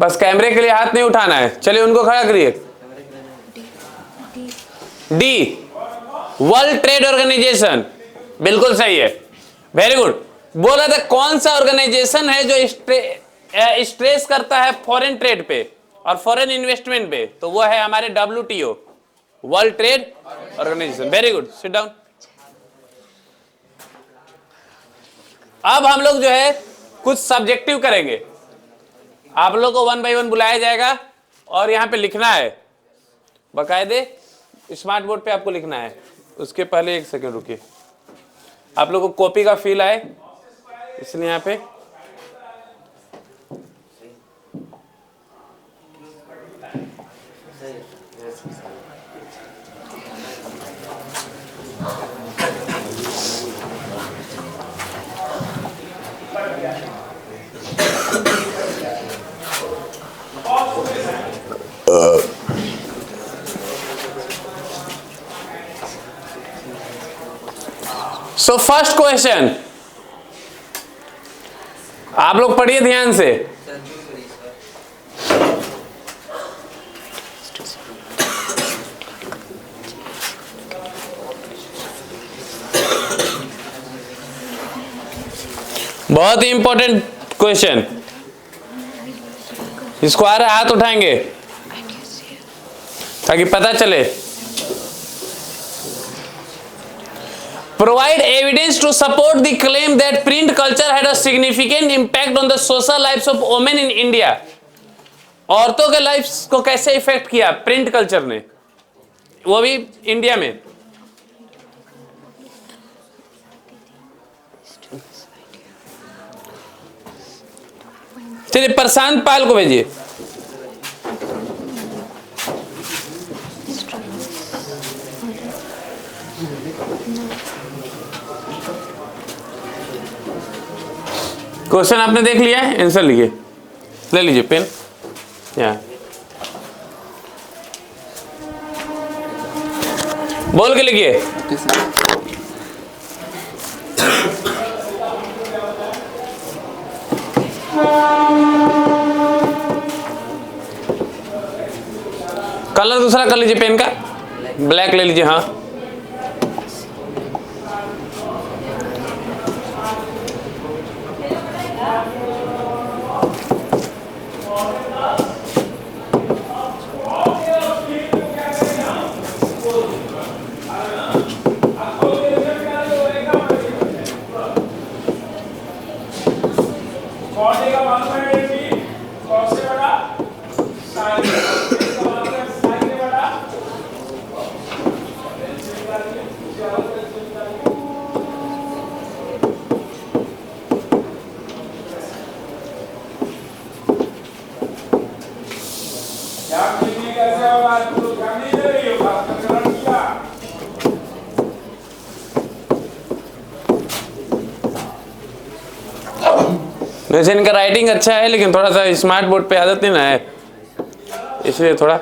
बस कैमरे के लिए हाथ नहीं उठाना है। चलिए उनको खड़ा करिए। डी, वर्ल्ड ट्रेड ऑर्गेनाइजेशन, बिल्कुल सही है, वेरी गुड। बोला था कौन सा ऑर्गेनाइजेशन है जो स्ट्रेस करता है फॉरेन ट्रेड पे और फॉरेन इन्वेस्टमेंट पे, तो वो है हमारे WTO, world trade organization. Very good, sit down. अब हम लोग जो है कुछ सब्जेक्टिव करेंगे। आप लोग को 1 by 1 बुलाया जाएगा और यहाँ पे लिखना है बकायदे, स्मार्ट बोर्ड पे आपको लिखना है। उसके पहले एक सेकंड रुकिए, आप लोग को कॉपी का फील आए इसलिए यहाँ पे सो फर्स्ट क्वेश्चन आप लोग पढ़िए ध्यान से। बहुत ही इंपॉर्टेंट क्वेश्चन, इसको आ रहा है हाथ उठाएंगे ताकि पता चले। Provide evidence to support the claim that print culture had a significant impact on the social lives of women in India. औरतों के लाइफ्स को कैसे इफेक्ट किया प्रिंट कल्चर ने, वो भी इंडिया में। चलिए प्रशांत पाल को भेजिए। क्वेश्चन आपने देख लिया है, आंसर लिखिए, ले लीजिए पेन यहाँ, बोल के लिखिए। कलर दूसरा कर लीजिए पेन का, ब्लैक ले लीजिए। हाँ वैसे इनका राइटिंग अच्छा है लेकिन थोड़ा सा स्मार्ट बोर्ड पे आदत नहीं ना है, इसलिए थोड़ा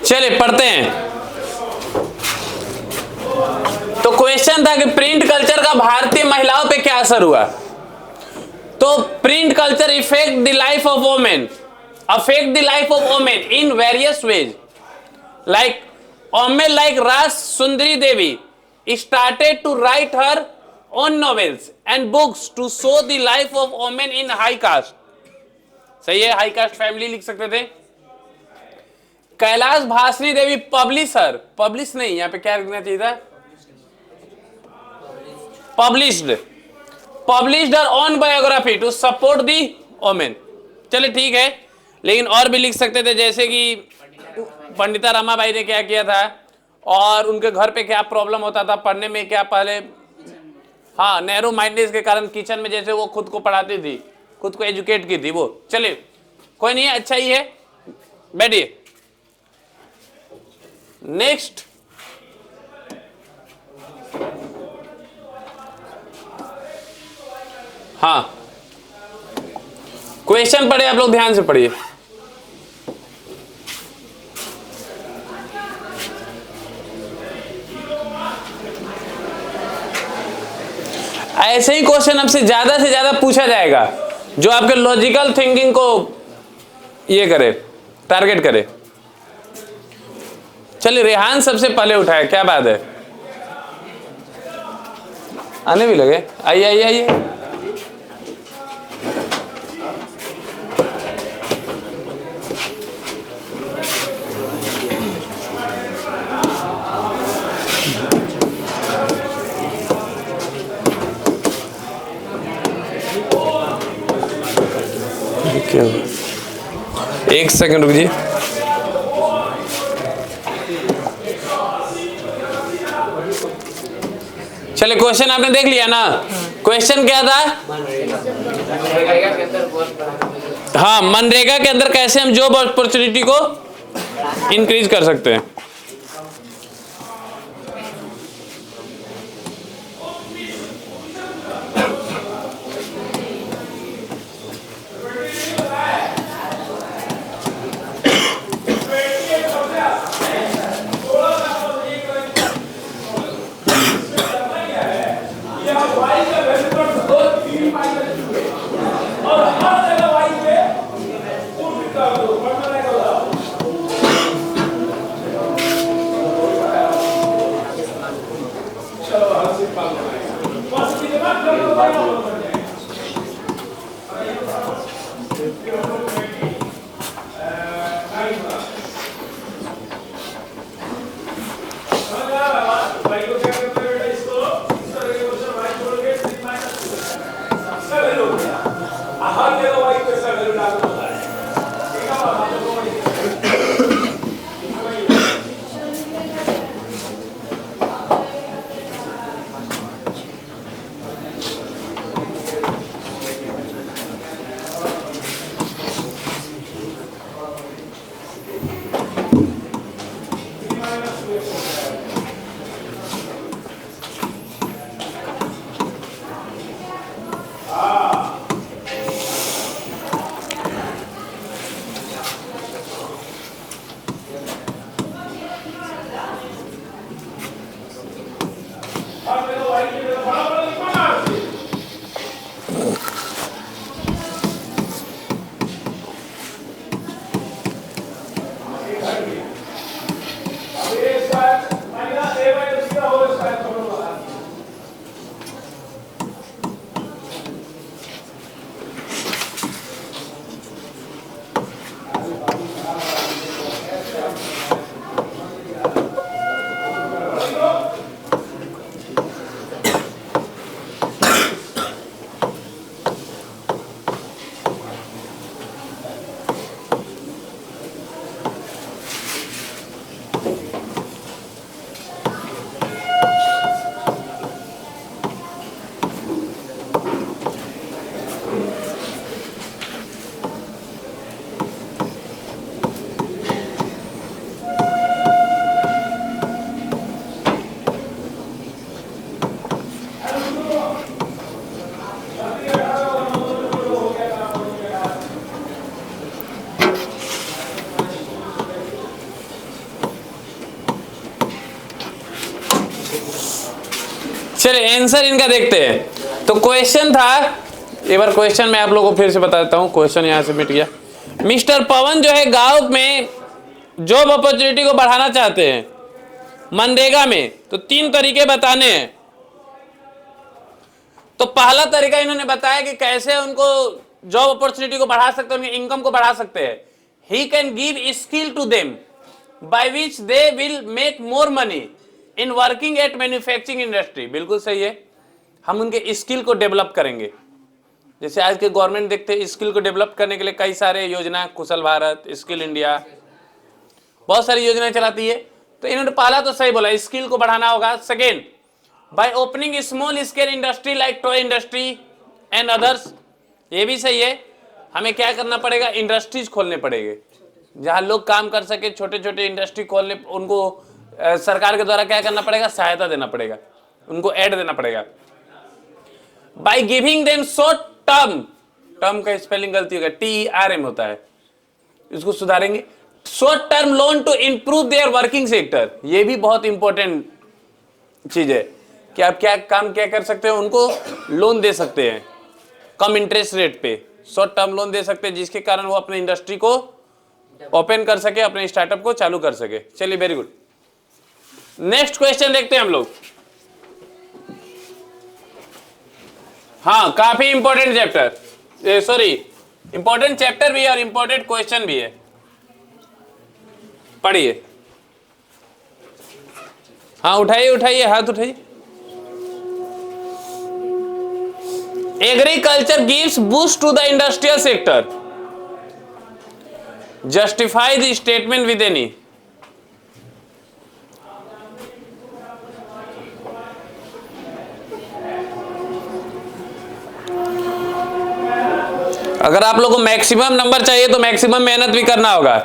चलिए पढ़ते हैं। तो क्वेश्चन था कि प्रिंट कल्चर का भारतीय महिलाओं पे क्या असर हुआ। तो print culture effect the life of women, affect the life of women in various ways, like women like Raj Sundari Devi started to write her own novels and books to show the life of women in high caste। सही है, high cast family लिख सकते थे। Kailash Bhasini Devi publisher, publish नहीं, यहां पे क्या लिखना चाहिए था, published her own biography to support the women. चले ठीक है, लेकिन और भी लिख सकते थे, जैसे कि पंडिता रमाबाई ने क्या किया था और उनके घर पे क्या प्रॉब्लम होता था पढ़ने में, क्या पहले, हाँ नैरो माइंडनेस के कारण किचन में जैसे वो खुद को पढ़ाती थी, खुद को एजुकेट की थी वो। चलिए कोई नहीं है, अच्छा ही है, बैठिए। नेक्स्ट हाँ क्वेश्चन पढ़े आप लोग, ध्यान से पढ़िए। ऐसे ही क्वेश्चन आपसे ज्यादा से ज्यादा पूछा जाएगा जो आपके लॉजिकल थिंकिंग को ये करे, टारगेट करे। चलिए रेहान सबसे पहले उठाए, क्या बात है, आने भी लगे, आइए आइए आइए। एक सेकंड रुकिए। चलिए क्वेश्चन आपने देख लिया ना, क्वेश्चन क्या था? हाँ, मनरेगा के अंदर कैसे हम जॉब अपॉर्चुनिटी को इंक्रीज कर सकते हैं। चलिए आंसर इनका देखते हैं। तो क्वेश्चन था, एक बार क्वेश्चन मैं आप लोगों को फिर से बता देता हूं, क्वेश्चन यहां से मिट गया। मिस्टर पवन जो है गांव में जॉब अपॉर्चुनिटी को बढ़ाना चाहते हैं मनरेगा में, तो 3 तरीके बताने हैं। तो पहला तरीका इन्होंने बताया कि कैसे उनको जॉब अपॉर्चुनिटी को बढ़ा सकते हैं, उनके इनकम को बढ़ा सकते हैं। He can give skill to them by which they will make more money in working at manufacturing industry. बिल्कुल सही है, हम उनके स्किल को डेवलप करेंगे। जैसे आज के गवर्नमेंट देखते हैं स्किल को डेवलप करने के लिए कई सारे योजना, कुशल भारत, स्किल इंडिया, बहुत सारी योजनाएं चलाती है। तो इन्होंने पहला तो सही बोला, स्किल को बढ़ाना होगा। Second, by opening small scale industry like toy industry and others, ये भी सही है। हमें क्या करना पड़ेगा, इंडस्ट्रीज खोलने पड़ेंगे जहां लोग काम कर सके। छोटे छोटे इंडस्ट्री खोलने, उनको सरकार के द्वारा क्या करना पड़ेगा, सहायता देना पड़ेगा, उनको ऐड देना पड़ेगा। By giving them short term, term का स्पेलिंग गलती होगा, TERM होता है, इसको सुधारेंगे। Short term loan to improve their working sector, ये भी बहुत इंपॉर्टेंट चीज है कि आप क्या काम क्या कर सकते हैं, उनको लोन दे सकते हैं कम इंटरेस्ट रेट पे, शॉर्ट टर्म लोन दे सकते हैं, जिसके कारण वो अपने इंडस्ट्री को ओपन कर सके, अपने स्टार्टअप को चालू कर सके। चलिए वेरी गुड। नेक्स्ट क्वेश्चन देखते हैं हम लोग। हाँ, काफी important chapter, sorry important chapter भी है और इंपॉर्टेंट क्वेश्चन भी है, पढ़िए। हाँ उठाइए उठाइए, हाथ उठाइए। Agriculture gives boost to the industrial sector, justify the statement with any. अगर आप लोगों को मैक्सिमम नंबर चाहिए तो मैक्सिमम मेहनत भी करना होगा।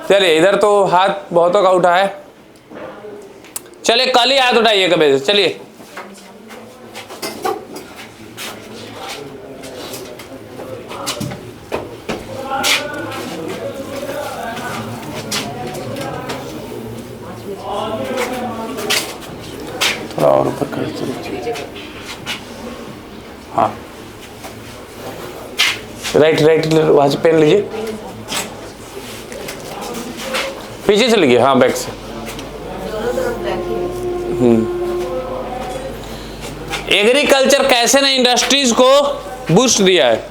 चलिए, इधर तो हाथ बहुतों का उठा है, चलिए कल ही हाथ उठाइए कभी। चलिए थोड़ा और ऊपर कर, हाँ राइट राइट, वहां से पेन लीजिए, पीछे चले गए, हाँ बैक से। एग्रीकल्चर कैसे ने इंडस्ट्रीज को बूस्ट दिया है?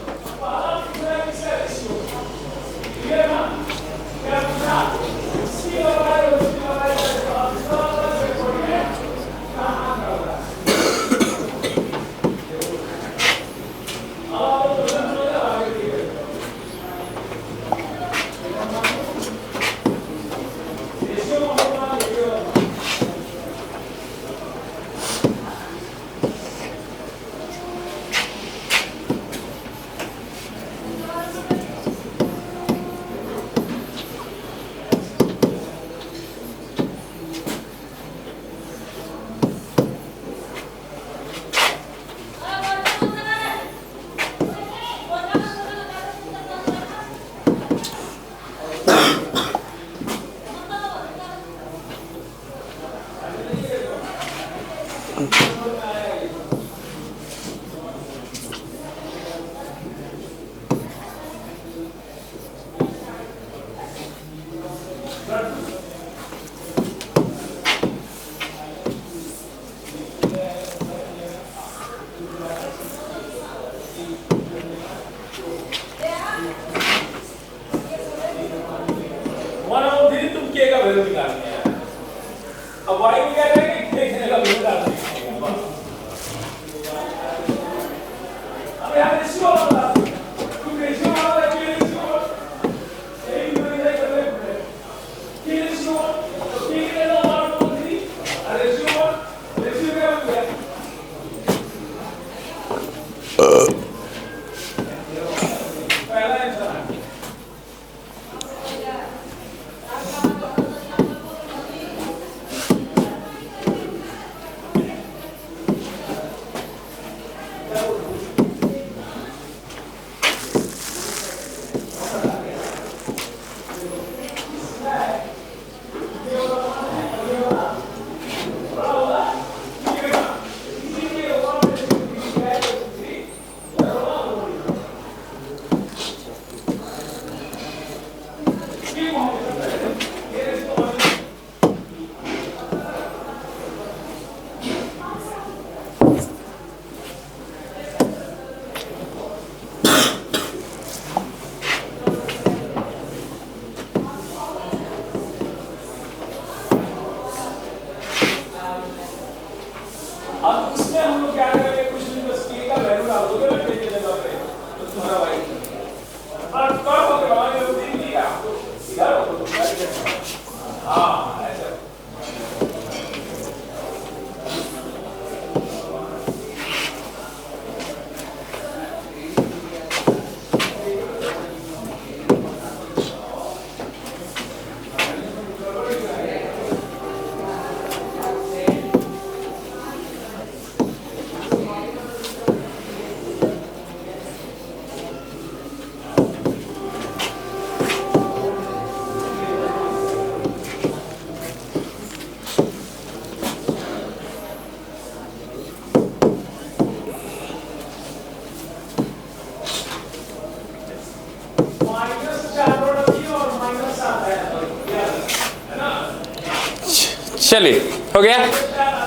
चलिए हो गया,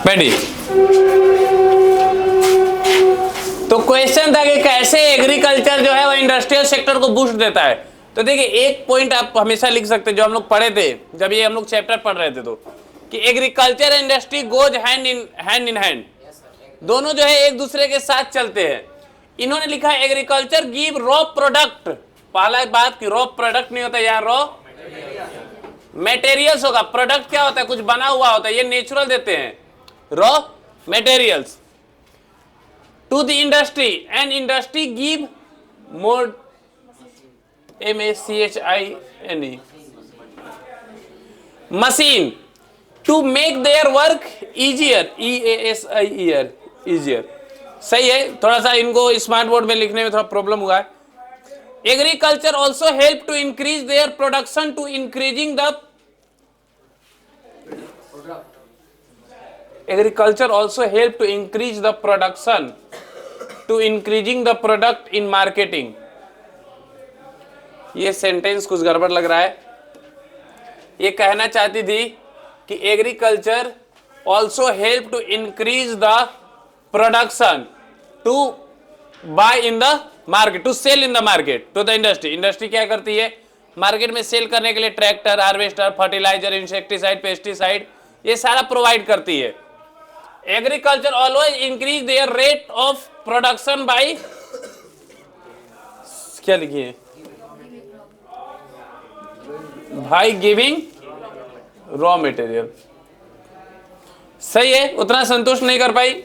बैठी। तो क्वेश्चन था कि कैसे एग्रीकल्चर जो है वो इंडस्ट्रियल सेक्टर को बूस्ट देता है। तो देखिए एक पॉइंट आप हमेशा लिख सकते हैं जो हम लोग पढ़े थे जब ये हम लोग चैप्टर पढ़ रहे थे, तो कि agriculture industry goes hand in hand, दोनों जो है एक दूसरे के साथ चलते हैं। इन्होंने लिखा है एग्रीकल्चर गिव रॉ प्रोडक्ट, पहला बात कि रॉ प्रोडक्ट नहीं होता, यहाँ रॉ मटेरियल्स होगा। प्रोडक्ट क्या होता है, कुछ बना हुआ होता है, ये नेचुरल देते हैं, raw materials to the industry and industry give more MACHINE machine to make their work easier, EASIER easier. सही है, थोड़ा सा इनको स्मार्ट बोर्ड में लिखने में थोड़ा प्रॉब्लम हुआ है। Agriculture also help to increase their production to increasing the agriculture also help to increase the production to increasing the product in marketing. ये सेंटेंस कुछ गड़बड़ लग रहा है। ये कहना चाहती थी कि agriculture also help to increase the production to buy in the market, to sell in the market to the industry. Industry क्या करती है, मार्केट में सेल करने के लिए tractor, harvester, fertilizer, insecticide, pesticide, ये सारा प्रोवाइड करती है। Agriculture always increase their rate of production by, क्या लिखिए भाई, गिविंग रॉ मटेरियल। सही है, उतना संतुष्ट नहीं कर पाई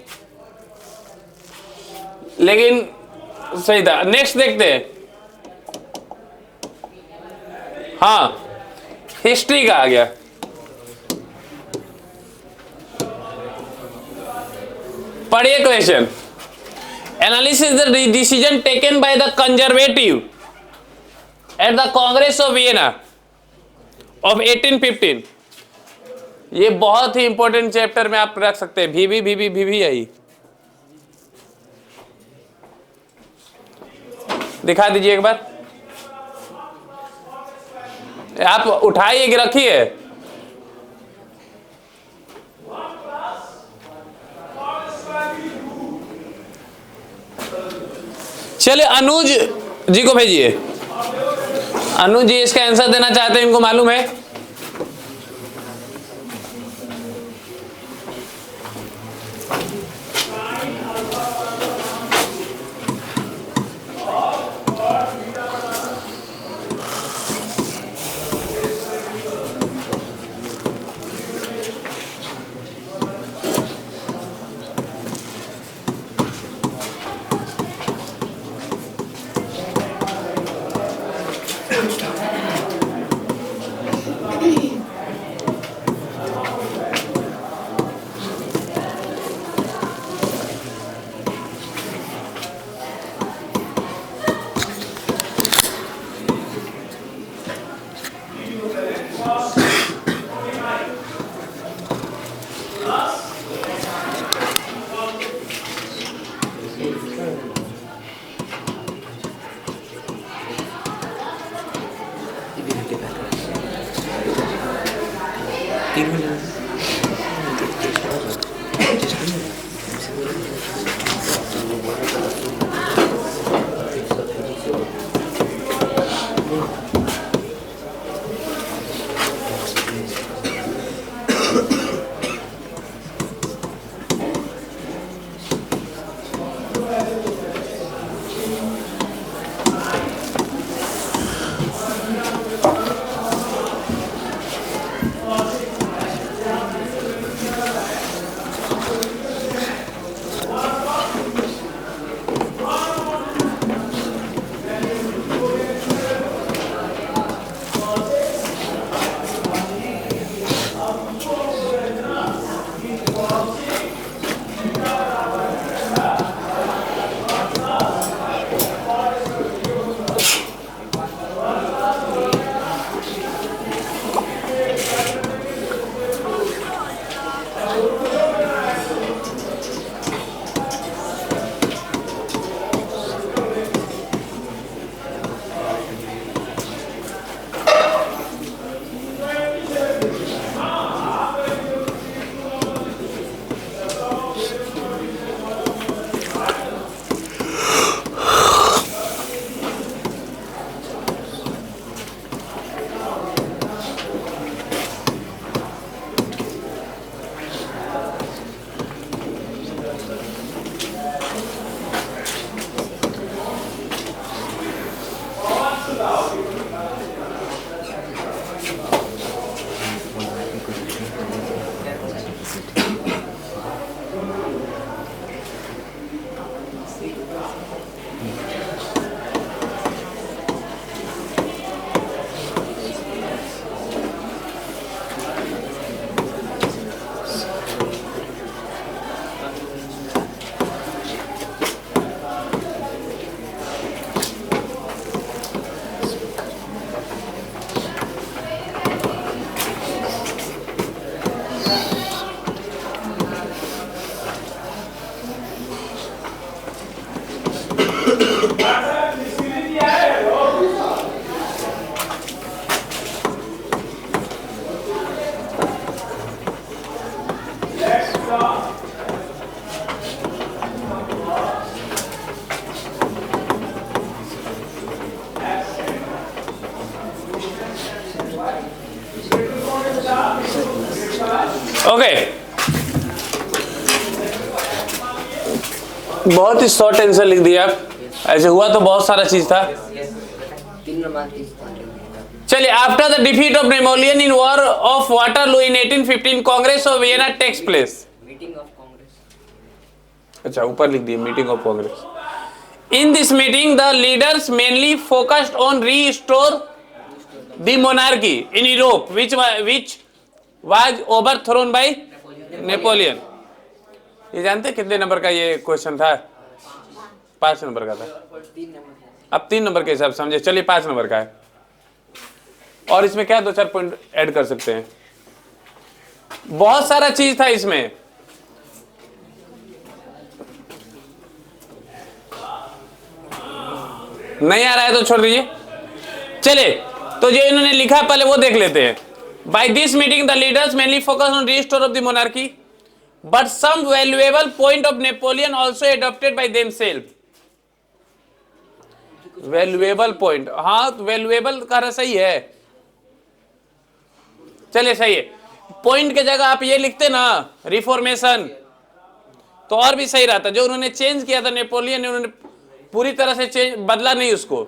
लेकिन सही था। नेक्स्ट देखते हैं, हाँ हिस्ट्री का आ गया। पढ़िए question, analysis the decision taken by the conservative at the Congress of Vienna of 1815। ये बहुत ही इंपॉर्टेंट चैप्टर में आप रख सकते हैं, VV आई दिखा दीजिए एक बार, आप उठाइए कि रखिए। चलिए अनुज जी को भेजिए, अनुज जी इसका आंसर देना चाहते हैं, इनको मालूम है। बहुत ही शॉर्ट आंसर लिख दिया आप। ऐसे हुआ तो बहुत सारा चीज था। 3 नंबर 30। चलिए, after the defeat of Napoleon in war of Waterloo in 1815 congress of Vienna takes place. Meeting of congress. अच्छा, ऊपर लिख दिए meeting of congress. In this meeting the leaders mainly focused on restore the monarchy in Europe which was overthrown by Napoleon. ये जानते हैं कितने number का ये क्वेश्चन था? 5 नंबर का था। 3 नंबर। अब 3 नंबर के हिसाब से समझे। चलिए 5 नंबर का है, और इसमें क्या 2-4 पॉइंट ऐड कर सकते हैं। बहुत सारा चीज था इसमें। नहीं आ रहा है तो छोड़ दीजिए। चलिए, तो जो इन्होंने लिखा पहले वो देख लेते हैं। By this meeting the leaders mainly focus on restore of the monarchy but some valuable point of Napoleon also adopted by themselves. Valuable point, हाँ तो वैल्यूएबल का सही है। चलिए सही है। पॉइंट के जगह आप ये लिखते ना रिफॉर्मेशन, तो और भी सही रहता। जो उन्होंने चेंज किया था नेपोलियन ने, उन्होंने पूरी तरह से चेंज बदला नहीं उसको।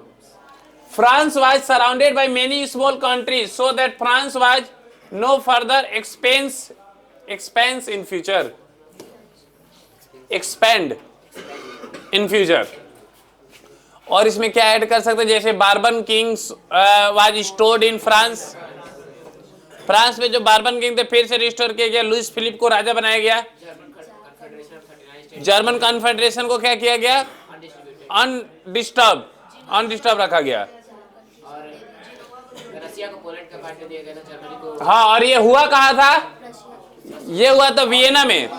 France was surrounded by many small countries so that France was no further expense in future. Expand in future. और इसमें क्या ऐड कर सकते हैं, जैसे Bourbon kings was stored in France. France में जो बार्बन किंग थे फिर से रिस्टोर किया गया। लुइस फिलिप को राजा बनाया गया। जर्मन कॉन्फेडरेशन को क्या किया गया? अनडिस्टर्ब रखा गया। रसिया को पोलैंड का पार्ट दिया गया था, जर्मनी को। हाँ, और ये हुआ कहाँ था? ये हुआ था वियना में।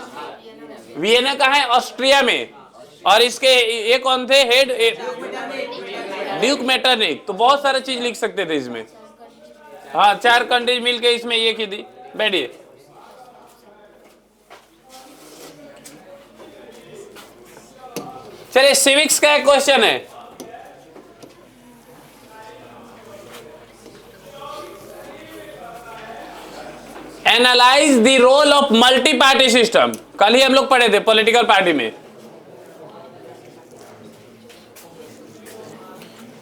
वियना कहाँ है? ऑस्ट्रिया में। और इसके ये कौन थे हेड? Duke Metternich. तो बहुत सारा चीज लिख सकते थे इसमें। हाँ, 4 कंट्रीज मिलके इसमें ये की थी। बैठिए। चलिए, सिविक्स का एक क्वेश्चन है। Analyse the role of multi party system. कल ही हम लोग पढ़े थे पॉलिटिकल पार्टी में।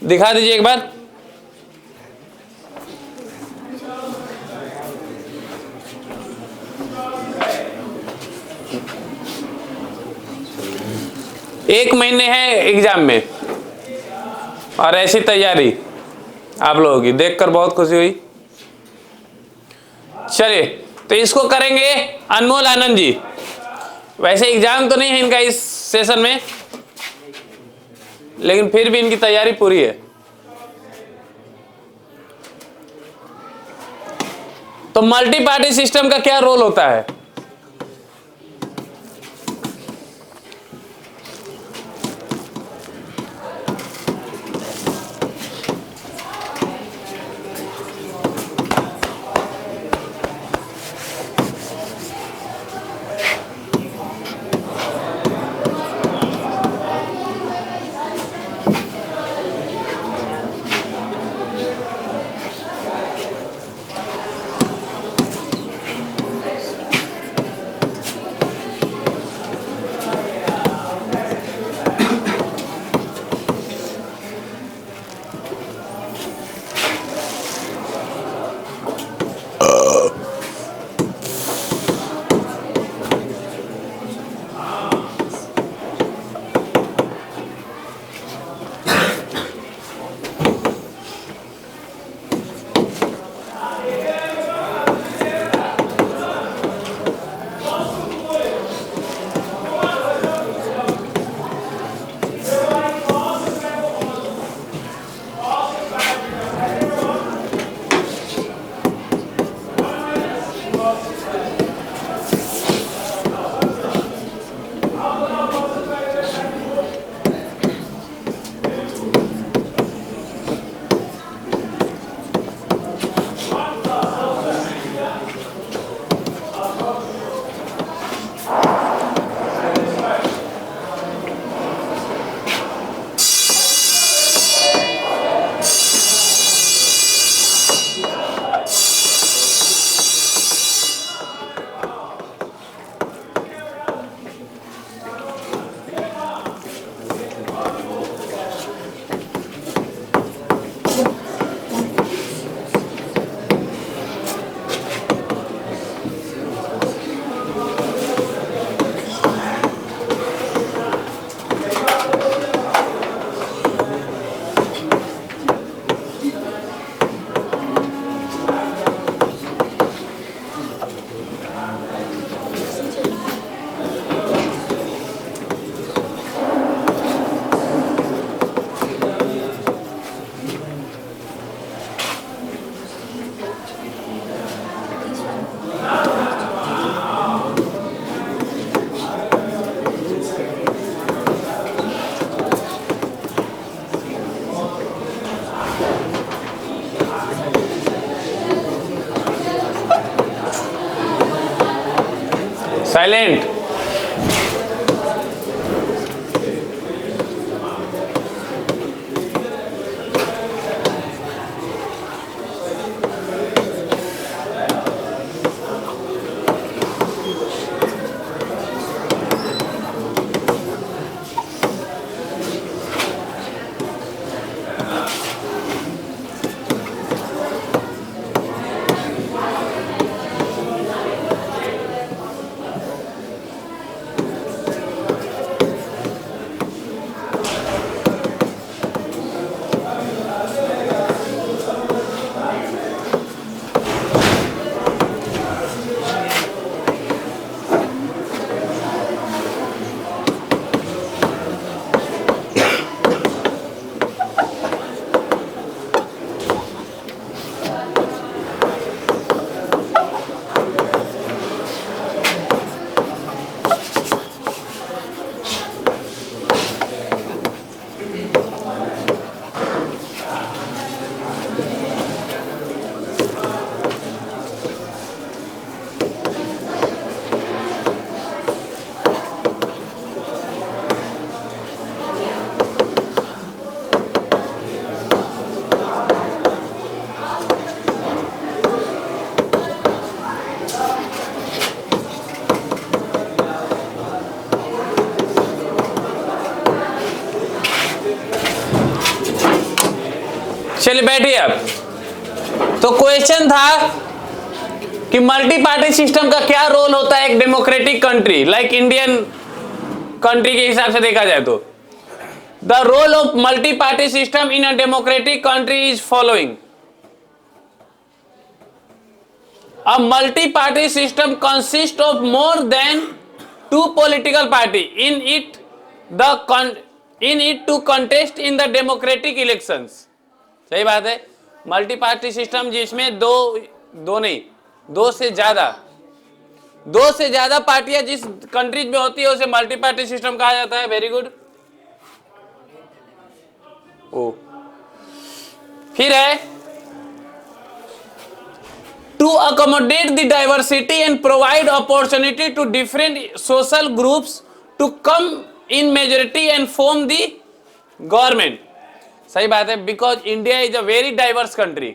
दिखा दीजिए एक बार। एक महीने है एग्जाम में, और ऐसी तैयारी आप लोगों की देखकर बहुत खुशी हुई। चलिए, तो इसको करेंगे अनमोल आनंद जी। वैसे एग्जाम तो नहीं है इनका इस सेशन में, लेकिन फिर भी इनकी तैयारी पूरी है। तो मल्टी पार्टी सिस्टम का क्या रोल होता है? साइलेंट। चलिए बैठिए अब। तो क्वेश्चन था कि मल्टी पार्टी सिस्टम का क्या रोल होता है एक democratic country like Indian country के हिसाब से देखा जाए तो the role of multi party system in a democratic country is following. A multi party system consist of more than 2 political party in it to contest in the democratic elections. सही बात है। Multi party system जिसमें दो से ज्यादा पार्टियां जिस countries में होती है उसे मल्टी पार्टी सिस्टम कहा जाता है। Very good. ओ फिर है to accommodate the diversity and provide opportunity to different social groups to come in majority and form the government. सही बात है। Because India is a very diverse country,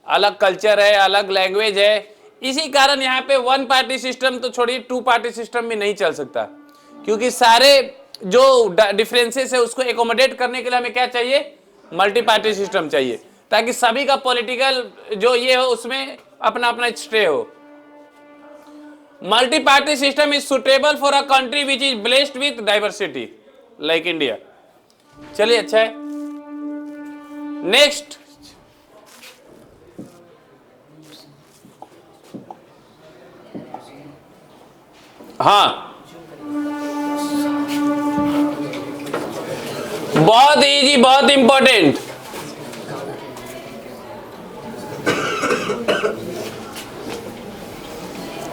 अलग कल्चर है, अलग लैंग्वेज है, इसी कारण यहाँ पे 1 पार्टी सिस्टम तो छोड़िए 2 पार्टी सिस्टम भी नहीं चल सकता, क्योंकि सारे जो डिफरेंसेस है उसको एकोमोडेट करने के लिए हमें क्या चाहिए, मल्टी पार्टी सिस्टम चाहिए, ताकि सभी का पॉलिटिकल जो ये हो उसमें अपना अपना स्टे हो। Multi party system is suitable for a country which is blessed with diversity like India. चलिए अच्छा है। नेक्स्ट हाँ, बहुत इजी, बहुत important.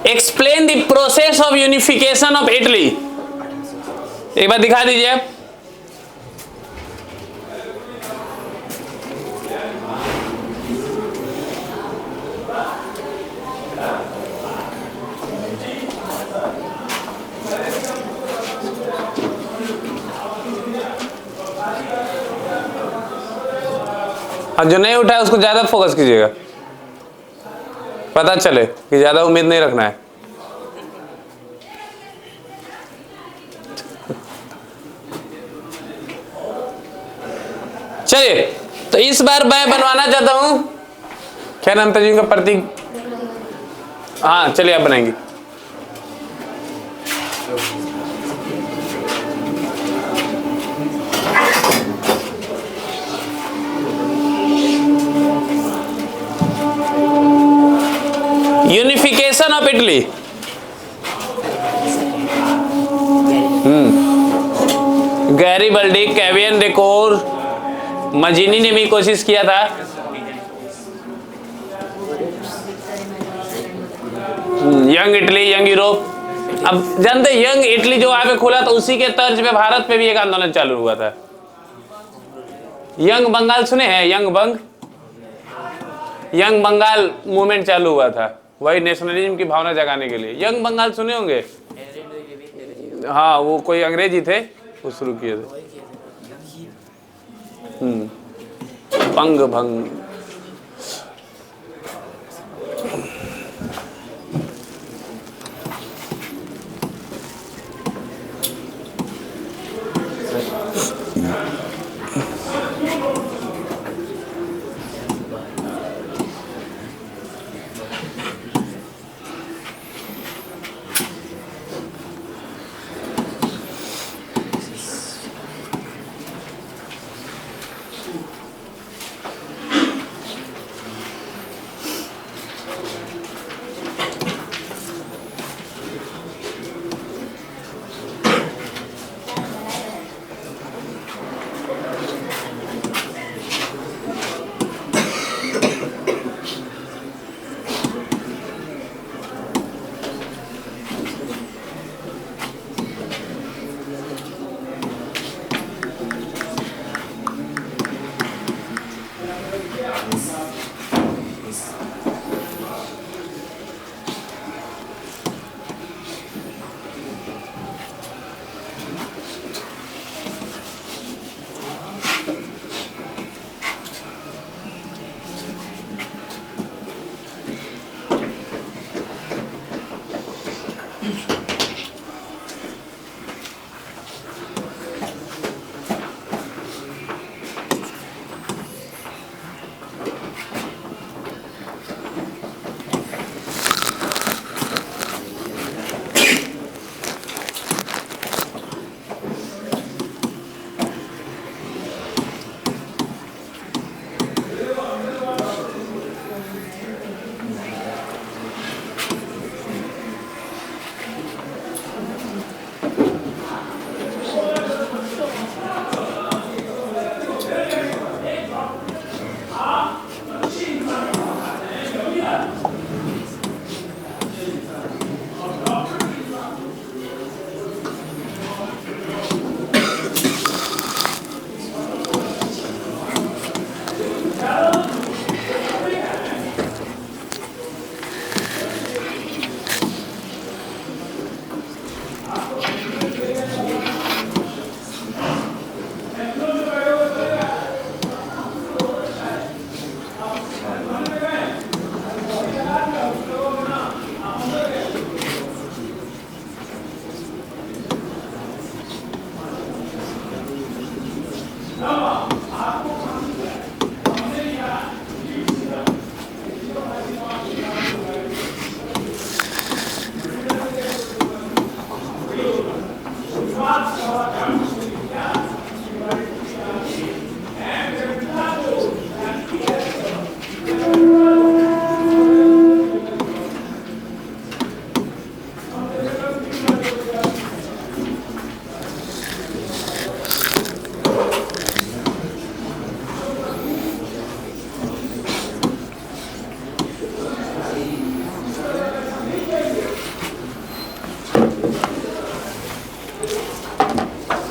Explain the process of unification of Italy. एक बार दिखा दीजिए आप। जो नहीं उठा है उसको ज्यादा फोकस कीजिएगा, पता चले कि ज्यादा उम्मीद नहीं रखना है। चलिए, तो इस बार मैं बनवाना चाहता हूं क्या नाम था जी का प्रतीक। हाँ चलिए आप बनाएंगे। Unification of Italy. गैरिबल्डी, कैवियन डेकोर, मजीनी ने भी कोशिश किया था। Young Italy, young Europe. अब जानते यंग इटली जो वहां पे खुला था उसी के तर्ज पे भारत पे भी एक आंदोलन चालू हुआ था। यंग बंगाल सुने हैं? यंग बंगाल मूवमेंट चालू हुआ था। वही नेशनलिज्म की भावना जगाने के लिए। यंग बंगाल सुने होंगे, हाँ वो कोई अंग्रेजी थे, वो शुरू किए थे। बंग भंग।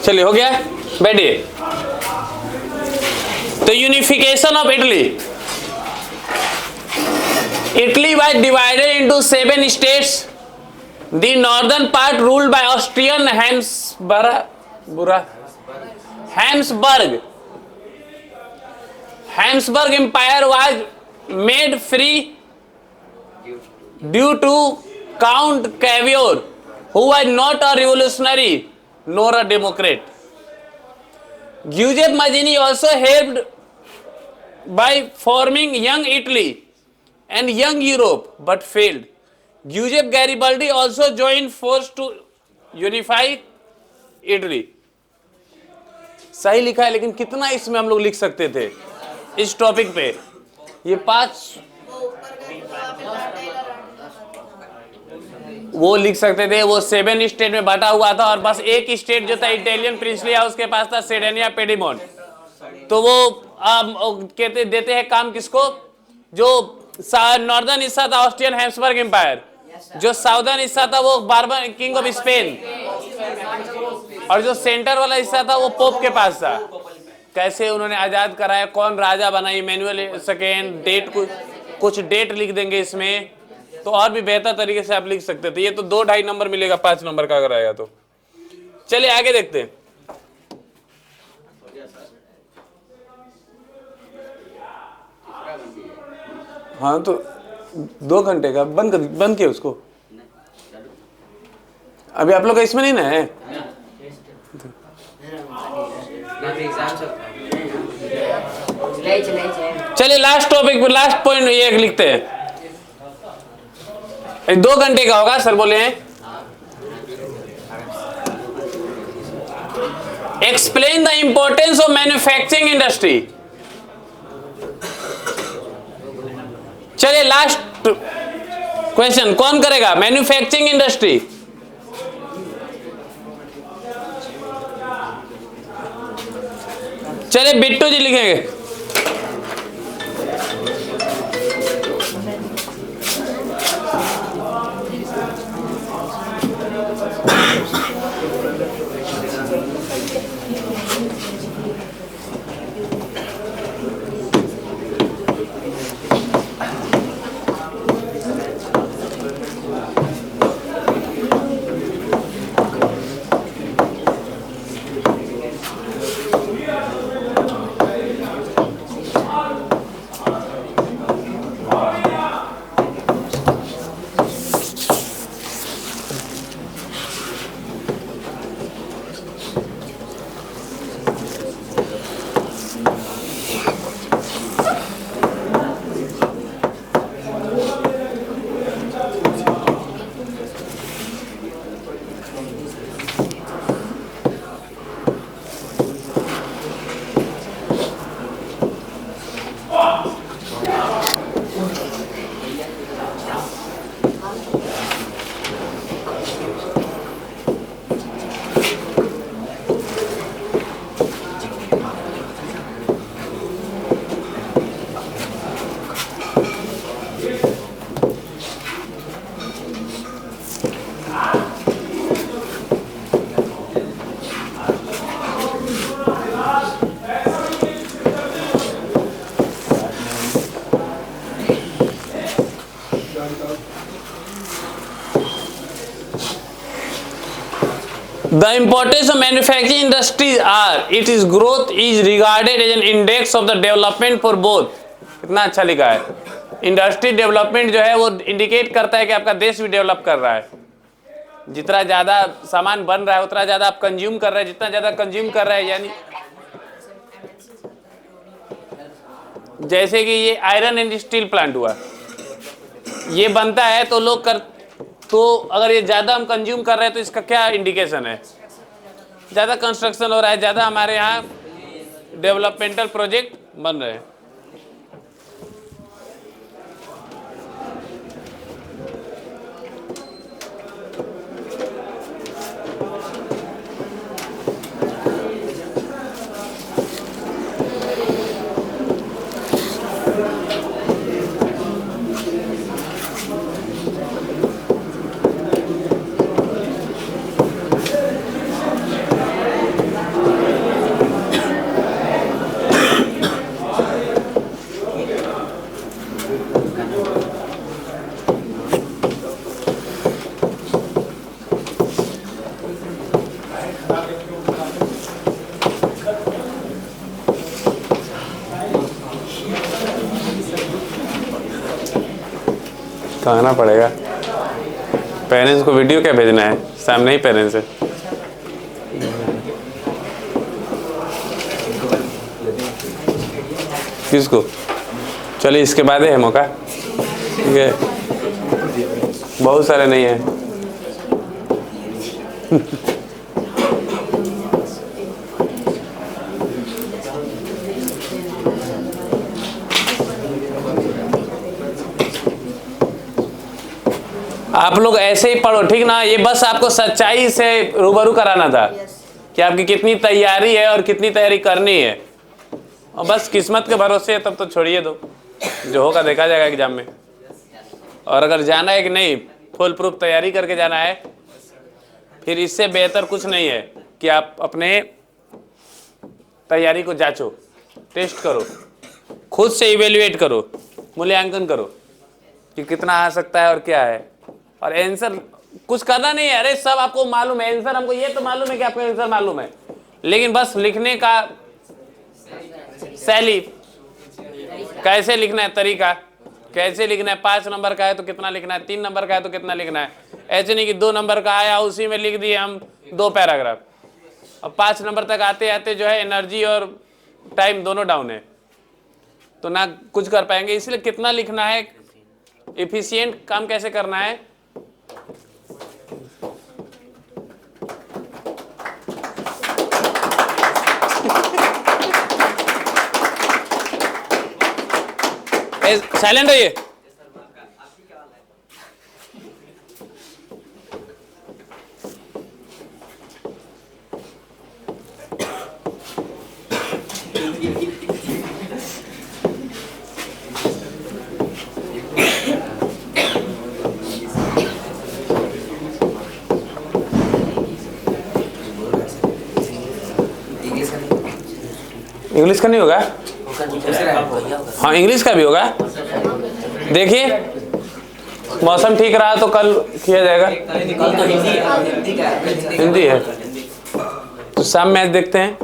चलिए हो गया, बैठिए। तो unification of Italy, Italy was divided into 7 states. The northern part ruled by Austrian Habsburg empire was made free due to count Cavour who was not a revolutionary nor a democrat. Giuseppe Mazzini also helped by forming Young Italy and Young Europe but failed. Giuseppe Garibaldi also joined force to unify Italy. सही लिखा है, लेकिन कितना इसमें हम लोग लिख सकते थे इस टॉपिक पे? ये 5 वो लिख सकते थे। वो 7 स्टेट में बांटा हुआ था और बस एक स्टेट जो था इटालियन प्रिंसली हाउस के पास था, सेडेनिया पेडिमोंट। तो वो कहते देते हैं काम किसको? जो नॉर्दर्न हिस्सा था ऑस्ट्रियन हैम्सबर्ग एम्पायर, जो साउदर्न हिस्सा था वो बार्बर किंग ऑफ स्पेन, और जो सेंटर वाला हिस्सा था वो पोप के पास था। कैसे उन्होंने आजाद कराया, कौन राजा बना, इमैनुअल सेकेंड, डेट कुछ डेट लिख देंगे इसमें, तो और भी बेहतर तरीके से आप लिख सकते थे। ये तो 2-2.5 नंबर मिलेगा 5 नंबर का अगर आएगा तो। चलिए आगे देखते हैं। हाँ तो 2 घंटे का बंद किया उसको। अभी आप लोग का इसमें नहीं ना है। चलिए लास्ट टॉपिक, लास्ट पॉइंट ये लिखते हैं। 2 घंटे का होगा सर बोले हैं। Explain the importance of manufacturing industry. चलिए लास्ट क्वेश्चन कौन करेगा? Manufacturing industry. चलिए बिट्टू जी लिखेंगे। The importance of manufacturing industries are, its growth is regarded as an index of the development for both. कितना अच्छा लिखा है। इंडस्ट्री डेवलपमेंट जो है वो इंडिकेट करता है कि आपका देश भी डेवलप कर रहा है। जितना ज़्यादा सामान बन रहा है उतना ज़्यादा आप कंज्यूम कर रहे हैं, जितना ज़्यादा कंज्यूम कर रहे हैं यानी जैसे कि ये आयरन एंड स्टील प्लांट हुआ, ये बनता है तो लोग कर, तो अगर ये ज़्यादा हम कंज्यूम कर रहे हैं तो इसका क्या इंडिकेशन है? ज़्यादा कंस्ट्रक्शन हो रहा है, ज़्यादा हमारे यहाँ डेवलपमेंटल प्रोजेक्ट बन रहे हैं। कहना पड़ेगा पेरेंट्स को वीडियो क्या भेजना है, सामने ही पेरेंट्स है। किसको? चलिए इसके बाद है मौका, ठीक है, बहुत सारे नहीं है। आप लोग ऐसे ही पढ़ो, ठीक ना? ये बस आपको सच्चाई से रूबरू कराना था कि आपकी कितनी तैयारी है और कितनी तैयारी करनी है, और बस किस्मत के भरोसे है तब तो छोड़िए दो, जो होगा देखा जाएगा एग्जाम में। और अगर जाना है कि नहीं, फुल प्रूफ तैयारी करके जाना है, फिर इससे बेहतर कुछ नहीं है कि आप अपने तैयारी को जांचो, टेस्ट करो, खुद से इवेल्युएट करो, मूल्यांकन करो। कि कितना आ सकता है और क्या है, और आंसर कुछ करना नहीं है। अरे सब आपको मालूम है आंसर, हमको ये तो मालूम है कि आपको आंसर मालूम है, लेकिन बस लिखने का शैली, कैसे लिखना है, तरीका कैसे लिखना है। 5 नंबर का है तो कितना लिखना है, 3 नंबर का है तो कितना लिखना है। ऐसे नहीं कि 2 नंबर का आया उसी में लिख दिए हम 2 पैराग्राफ, और 5 नंबर तक आते आते जो है एनर्जी और टाइम दोनों डाउन है, तो ना कुछ कर पाएंगे। इसलिए कितना लिखना है, एफिशिएंट काम कैसे करना है। साइलेंट रहिए। इंग्लिश का नहीं होगा? हाँ इंग्लिश का भी होगा। देखिए मौसम ठीक रहा तो कल किया जाएगा। हिंदी है तो शाम मैच देखते हैं।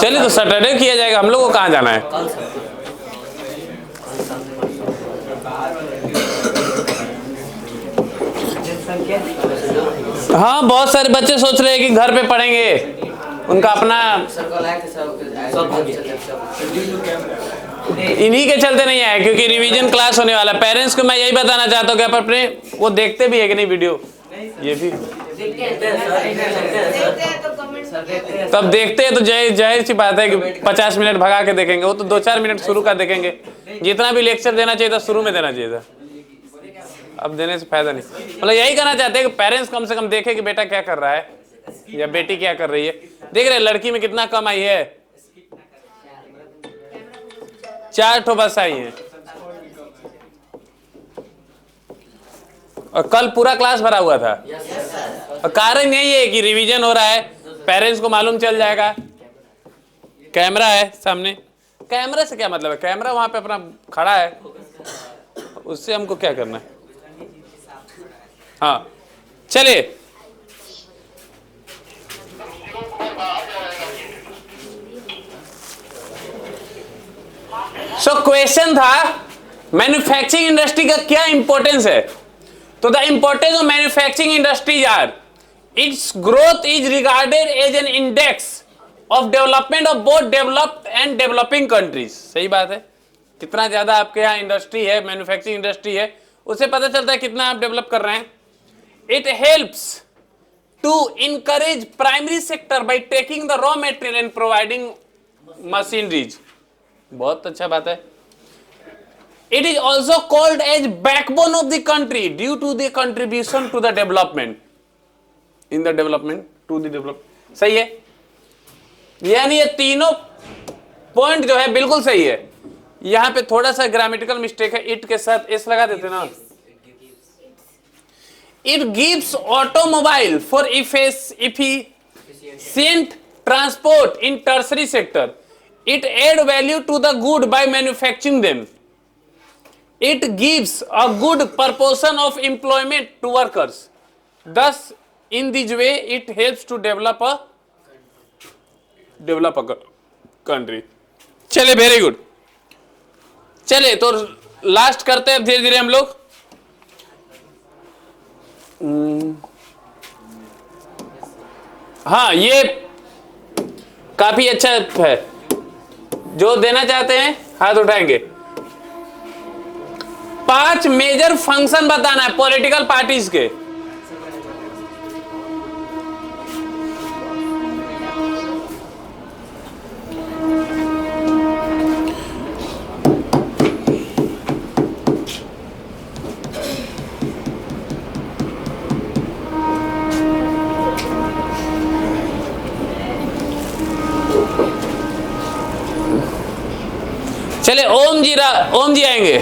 चलिए तो सैटरडे किया जाएगा। हम लोग को कहाँ जाना है? हाँ बहुत सारे बच्चे सोच रहे हैं कि घर पे पढ़ेंगे, उनका अपना, इन्हीं के चलते नहीं आया क्योंकि रिवीजन क्लास होने वाला। पेरेंट्स को मैं यही बताना चाहता हूँ कि आप अपने वो देखते भी है कि नहीं वीडियो, ये भी तब देखते हैं तो जाहिर सी बात है कि 50 मिनट भगा के देखेंगे, वो तो 2-4 मिनट शुरू का देखेंगे। जितना भी लेक्चर देना चाहिए था शुरू में देना चाहिए था, अब देने से फायदा नहीं। मतलब यही कहना चाहते हैं कि पेरेंट्स कम से कम देखे कि बेटा क्या कर रहा है या बेटी क्या कर रही है। देख रहे लड़की में कितना कम आई है, 4 ठो बस आई है, और कल पूरा क्लास भरा हुआ था। और कारण यही है कि रिवीजन हो रहा है, पेरेंट्स को मालूम चल जाएगा। कैमरा है सामने, कैमरे से क्या मतलब है, कैमरा वहां पे अपना खड़ा है, उससे हमको क्या करना है। हाँ चलिए, सो क्वेश्चन था मैन्युफैक्चरिंग इंडस्ट्री का क्या इंपॉर्टेंस है। तो the importance of manufacturing industries are its growth is regarded as an index of development of both developed and developing countries. सही बात है, कितना ज्यादा आपके यहाँ इंडस्ट्री है, मैन्युफैक्चरिंग इंडस्ट्री है, उससे पता चलता है कितना आप डेवलप कर रहे हैं। It helps to encourage primary sector by taking the raw material and providing machineries. बहुत अच्छा बात है। It is also called as backbone of the country due to the contribution to the development in the development to the development। सही है, यानी ये तीनों point जो है बिल्कुल सही है। यहां पे थोड़ा सा ग्रामेटिकल मिस्टेक है, इट के साथ एस लगा देते ना। It gives automobile for efficient transport in tertiary sector. It add value to the good by manufacturing them. It gives a good proportion of employment to workers. Thus, in this way, it helps to develop a country. चले, very good. चले तो last करते हैं धीरे धीरे हम लोग। हाँ ये काफी अच्छा है, जो देना चाहते हैं हाथ उठाएंगे। 5 मेजर फंक्शन बताना है पॉलिटिकल पार्टीज के। चले ओम जी आएंगे।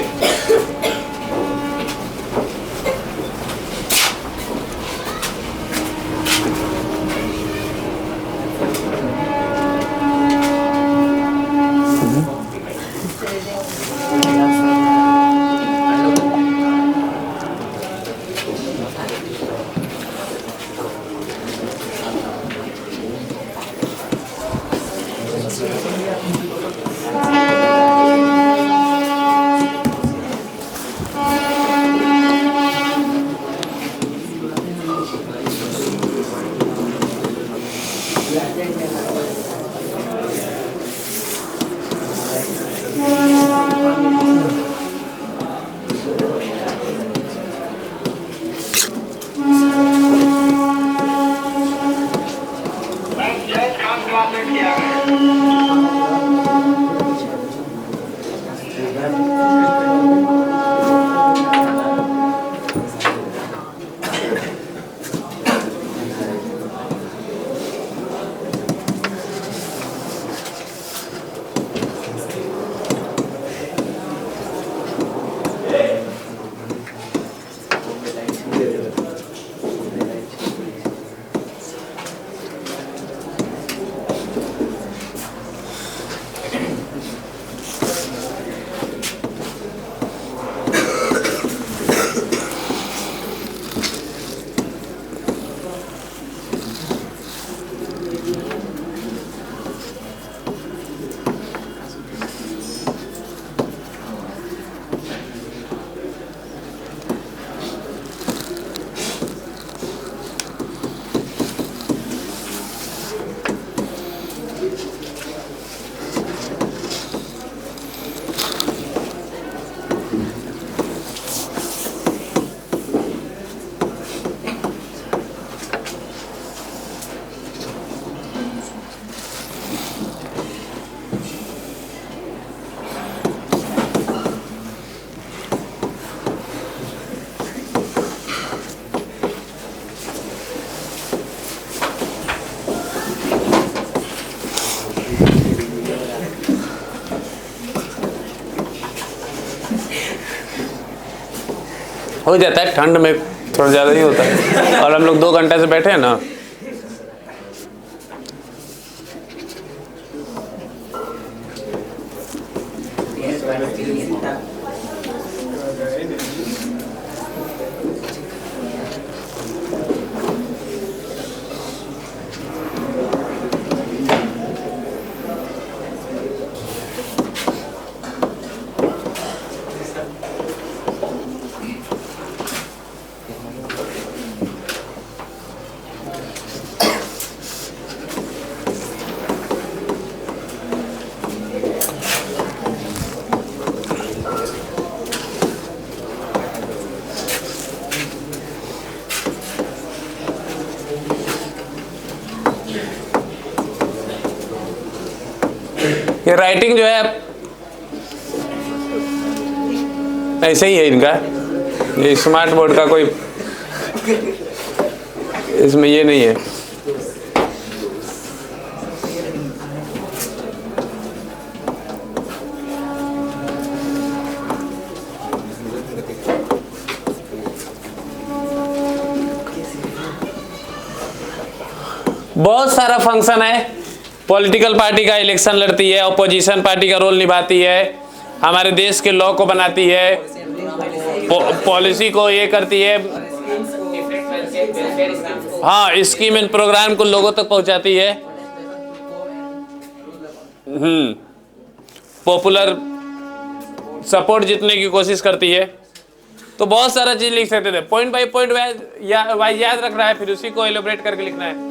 हो जाता है, ठंड में थोड़ा ज़्यादा ही होता है। और हम लोग 2 घंटे से बैठे हैं ना। ये राइटिंग जो है ऐसे ही है इनका। ये स्मार्ट बोर्ड का कोई इसमें ये नहीं है। बहुत सारा फंक्शन है। पॉलिटिकल पार्टी का इलेक्शन लड़ती है, अपोजिशन पार्टी का रोल निभाती है, हमारे देश के लॉ को बनाती है, पॉलिसी को ये करती है, हाँ स्कीम एंड प्रोग्राम को लोगों तक पहुंचाती है, पॉपुलर सपोर्ट जीतने की कोशिश करती है। तो बहुत सारा चीज लिख सकते थे, पॉइंट बाय पॉइंट वाइज याद रखना है, फिर उसी को एलोबरेट करके लिखना है।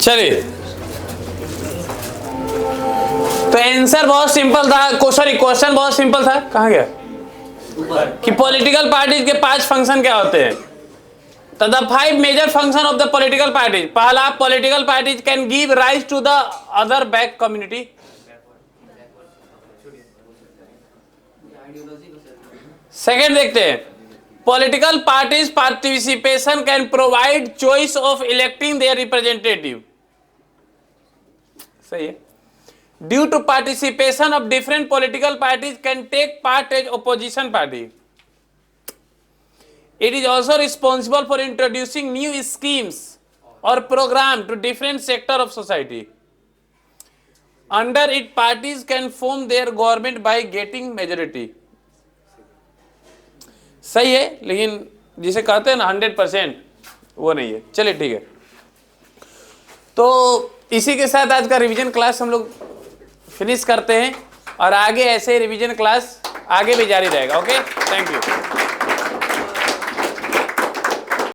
चलिए, तो आंसर बहुत सिंपल था, सॉरी क्वेश्चन बहुत सिंपल था। कहाँ गया कि पॉलिटिकल पार्टीज के 5 फंक्शन क्या होते हैं। तो the 5 major function of the political parties, पहला political parties can give rise to the other back community. Second देखते हैं, political parties participation can provide choice of electing their representative. सही है। Due to participation of different political parties can take part as opposition party. It is also responsible for introducing new schemes or program to different sector of society. Under it, parties can form their government by getting majority. सही है, लेकिन जिसे कहते हैं ना 100% वो नहीं है। चलिए ठीक है, तो इसी के साथ आज का रिवीजन क्लास हम लोग फिनिश करते हैं और आगे ऐसे रिवीजन क्लास आगे भी जारी रहेगा। Okay, thank you.